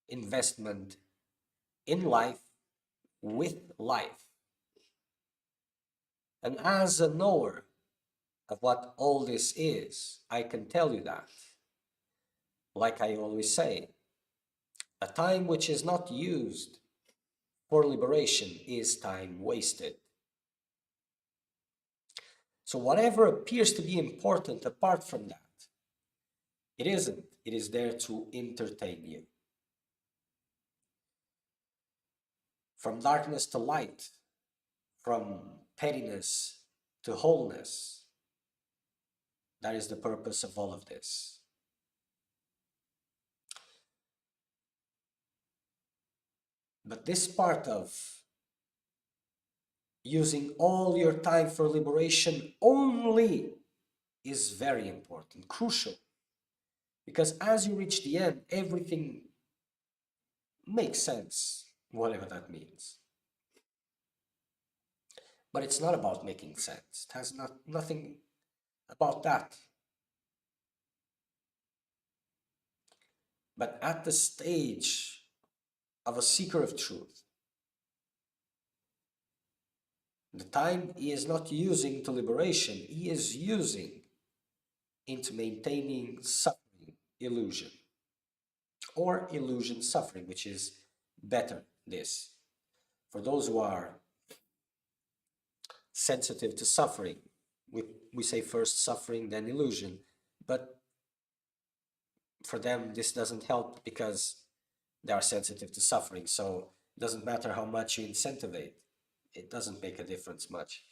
investment in life with life. And as a knower of what all this is, I can tell you that, like I always say, a time which is not used for liberation is time wasted. So whatever appears to be important apart from that, it isn't. It is there to entertain you. From darkness to light, from pettiness to wholeness. That is the purpose of all of this. But this part of using all your time for liberation only is very important, crucial. Because as you reach the end, everything makes sense, whatever that means. But it's not about making sense. It has nothing about that. But at the stage of a seeker of truth, the time he is not using to liberation, he is using into maintaining suffering illusion, or illusion suffering, which is better this. For those who are sensitive to suffering, we say first suffering, then illusion. But for them, this doesn't help because they are sensitive to suffering. So it doesn't matter how much you incentivize, it doesn't make a difference much.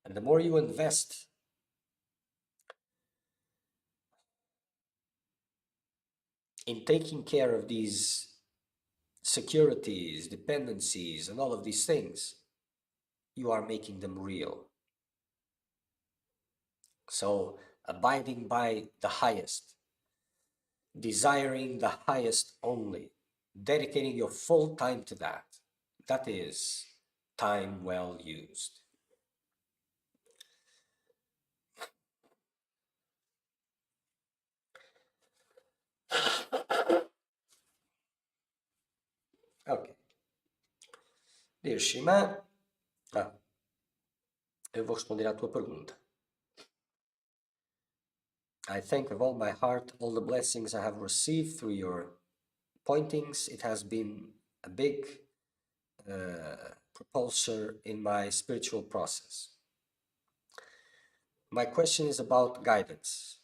And the more you invest in taking care of these securities, dependencies, and all of these things, you are making them real. So, abiding by the highest, desiring the highest only, dedicating your full time to that, that is time well used. Okay. riesci, ma... Ah, eu vou responder à tua pergunta. I thank with all my heart all the blessings I have received through your pointings. It has been a big propulsor in my spiritual process. My question is about guidance.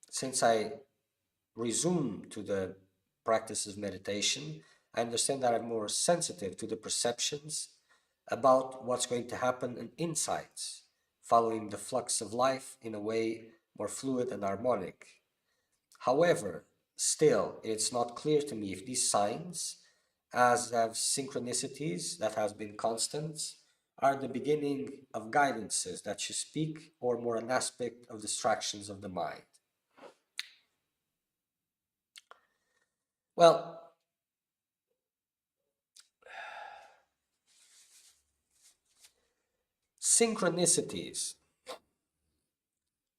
Since I resume to the practice of meditation, I understand that I'm more sensitive to the perceptions about what's going to happen and insights, following the flux of life in a way more fluid and harmonic. However, still, it's not clear to me if these signs, as have synchronicities that has been constants, are the beginning of guidances that you speak, or more an aspect of distractions of the mind. Well, synchronicities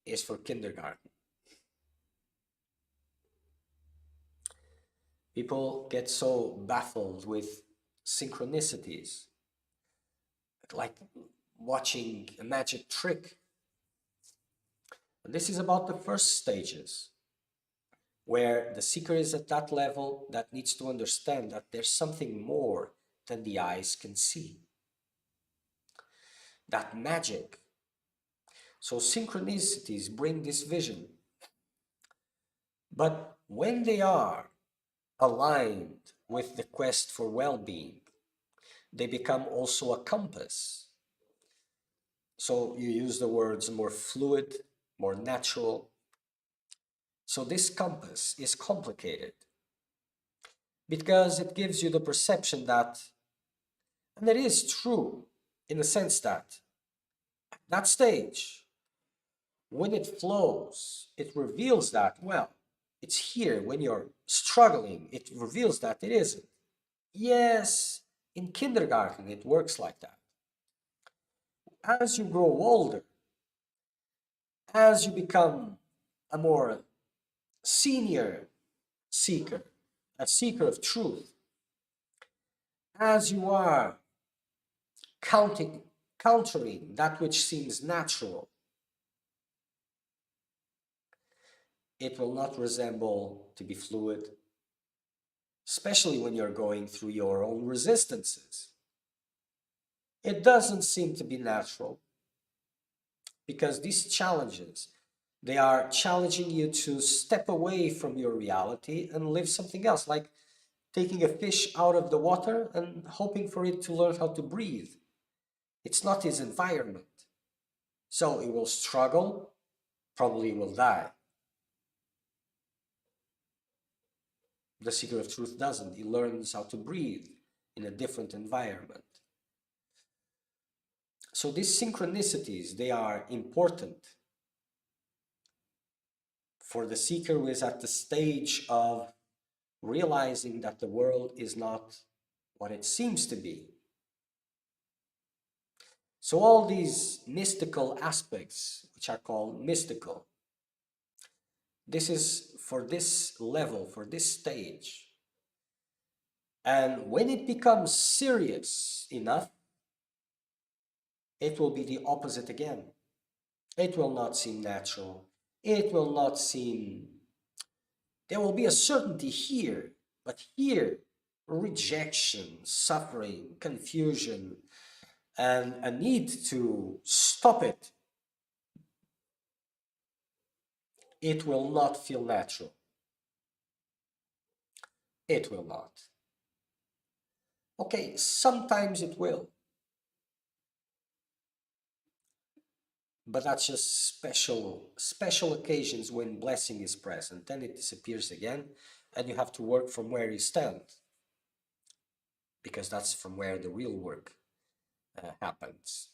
is for kindergarten. People get so baffled with synchronicities, like watching a magic trick. And this is about the first stages, where the seeker is at that level that needs to understand that there's something more than the eyes can see. That magic. So synchronicities bring this vision. But when they are aligned with the quest for well-being, they become also a compass. So you use the words more fluid, more natural. So this compass is complicated because it gives you the perception that, and it is true in the sense that that stage, when it flows, it reveals that, well, it's here. When you're struggling, it reveals that it isn't. Yes, in kindergarten, it works like that. As you grow older, as you become a more senior seeker, a seeker of truth, as you are countering that which seems natural, it will not resemble to be fluid, especially when you're going through your own resistances. It doesn't seem to be natural because these challenges, they are challenging you to step away from your reality and live something else, like taking a fish out of the water and hoping for it to learn how to breathe. It's not his environment. So it will struggle, probably will die. The seeker of truth doesn't. He learns how to breathe in a different environment. So these synchronicities, they are important for the seeker who is at the stage of realizing that the world is not what it seems to be. So all these mystical aspects, which are called mystical, this is for this level, for this stage. And when it becomes serious enough, it will be the opposite again. It will not seem natural. It will not seem... There will be a certainty here, but here, rejection, suffering, confusion, and a need to stop it. It will not feel natural. It will not. Okay, sometimes it will. But that's just special occasions when blessing is present. Then it disappears again, and you have to work from where you stand, because that's from where the real work happens.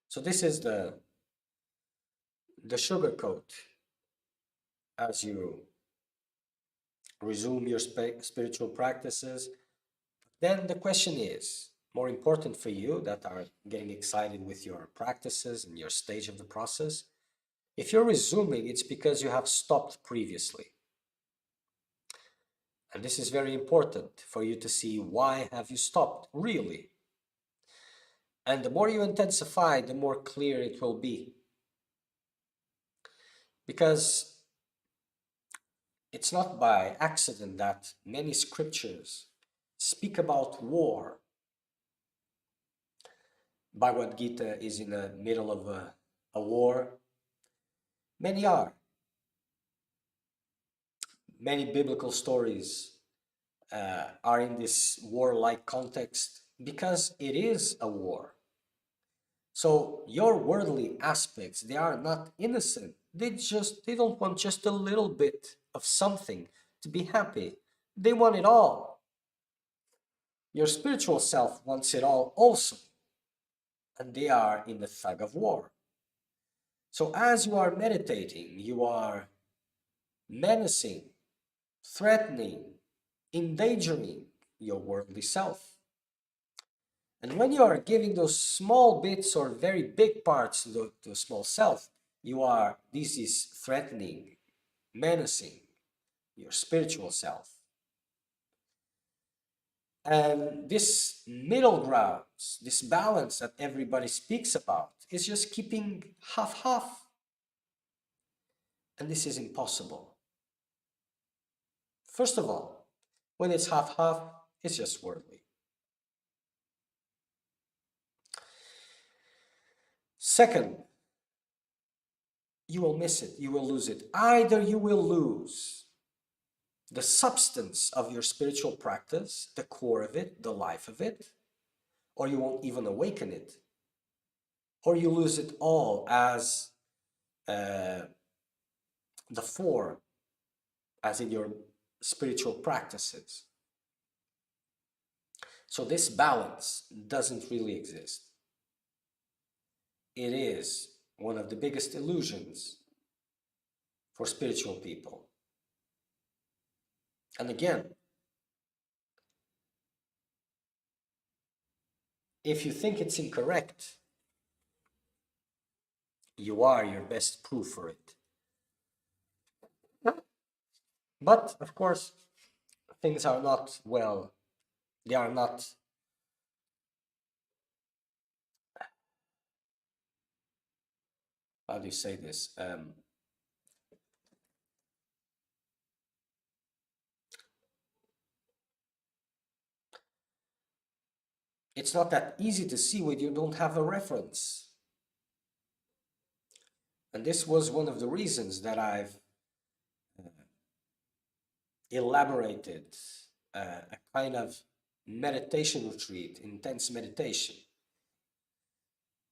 So this is the sugar coat as you resume your spiritual practices. Then the question is, more important for you that are getting excited with your practices and your stage of the process, if you're resuming, it's because you have stopped previously. And this is very important for you to see why have you stopped, really. And the more you intensify, the more clear it will be. Because it's not by accident that many scriptures speak about war. Bhagavad Gita is in the middle of a war. Many are. Many biblical stories are in this war-like context because it is a war. So your worldly aspects, they are not innocent. They don't want just a little bit of something to be happy. They want it all. Your spiritual self wants it all also. And they are in the tug of war. So as you are meditating, you are menacing, threatening, endangering your worldly self. And when you are giving those small bits or very big parts to the small self, this is threatening, menacing your spiritual self. And this middle ground, this balance that everybody speaks about, is just keeping half-half. And this is impossible. First of all, when it's half-half, it's just worldly. Second, you will miss it, you will lose it. Either you will lose the substance of your spiritual practice, the core of it, the life of it, or you won't even awaken it, or you lose it all as the form, as in your spiritual practices. So this balance doesn't really exist. It is one of the biggest illusions for spiritual people. And again, if you think it's incorrect, you are your best proof for it. But, of course, things are not, well, they are not how do you say this? It's not that easy to see when you don't have a reference. And this was one of the reasons that I've elaborated a kind of meditation retreat, intense meditation,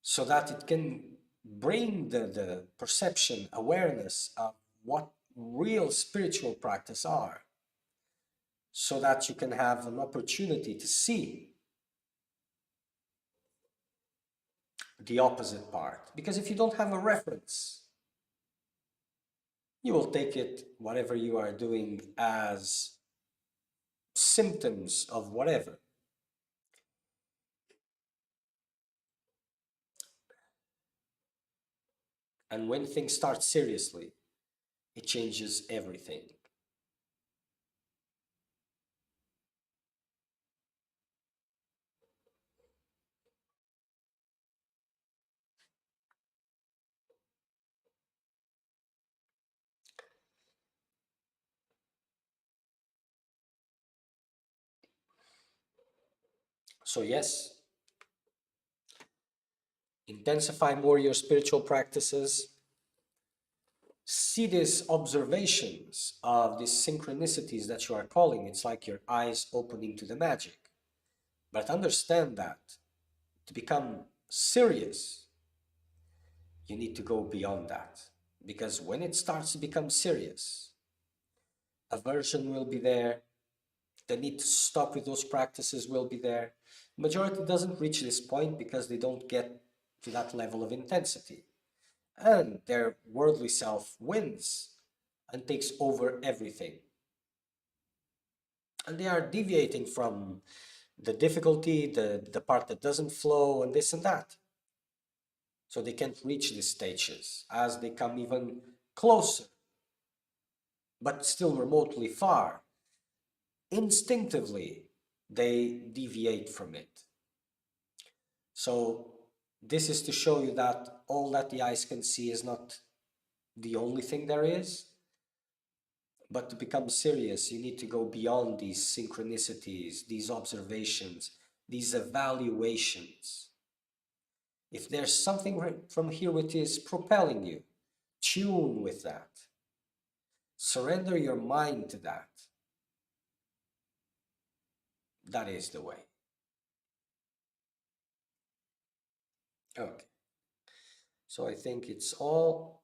so that it can bring the perception, awareness of what real spiritual practice are, so that you can have an opportunity to see the opposite part. Because if you don't have a reference, you will take it, whatever you are doing, as symptoms of whatever. And when things start seriously, it changes everything. So yes, intensify more your spiritual practices. See these observations of these synchronicities that you are calling. It's like your eyes opening to the magic. But understand that to become serious, you need to go beyond that. Because when it starts to become serious, aversion will be there. The need to stop with those practices will be there. Majority doesn't reach this point because they don't get to that level of intensity. And their worldly self wins and takes over everything. And they are deviating from the difficulty, the part that doesn't flow, and this and that. So they can't reach these stages. As they come even closer, but still remotely far, instinctively they deviate from it. So this is to show you that all that the eyes can see is not the only thing there is. But to become serious, you need to go beyond these synchronicities, these observations, these evaluations. If there's something from here which is propelling you, tune with that. Surrender your mind to that. That is the way. Okay. So I think it's all.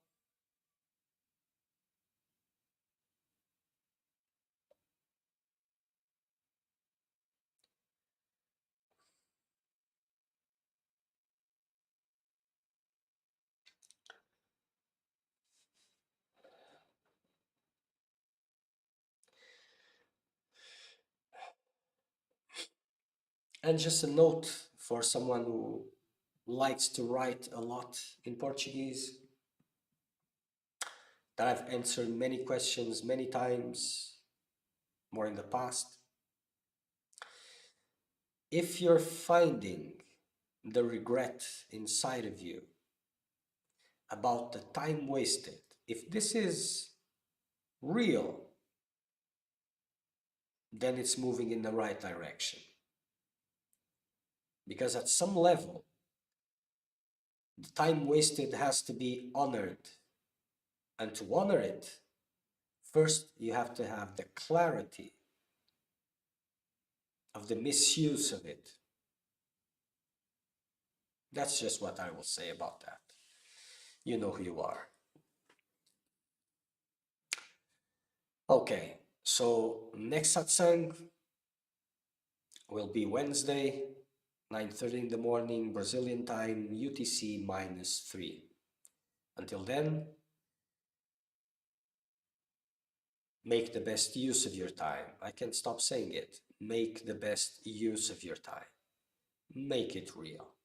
And just a note for someone who likes to write a lot in Portuguese, that I've answered many questions many times, more in the past. If you're finding the regret inside of you about the time wasted, if this is real, then it's moving in the right direction. Because at some level, the time wasted has to be honored. And to honor it, first you have to have the clarity of the misuse of it. That's just what I will say about that. You know who you are. Okay, so next satsang will be Wednesday, 9:30 in the morning, Brazilian time, UTC -3. Until then, make the best use of your time. I can't stop saying it. Make the best use of your time. Make it real.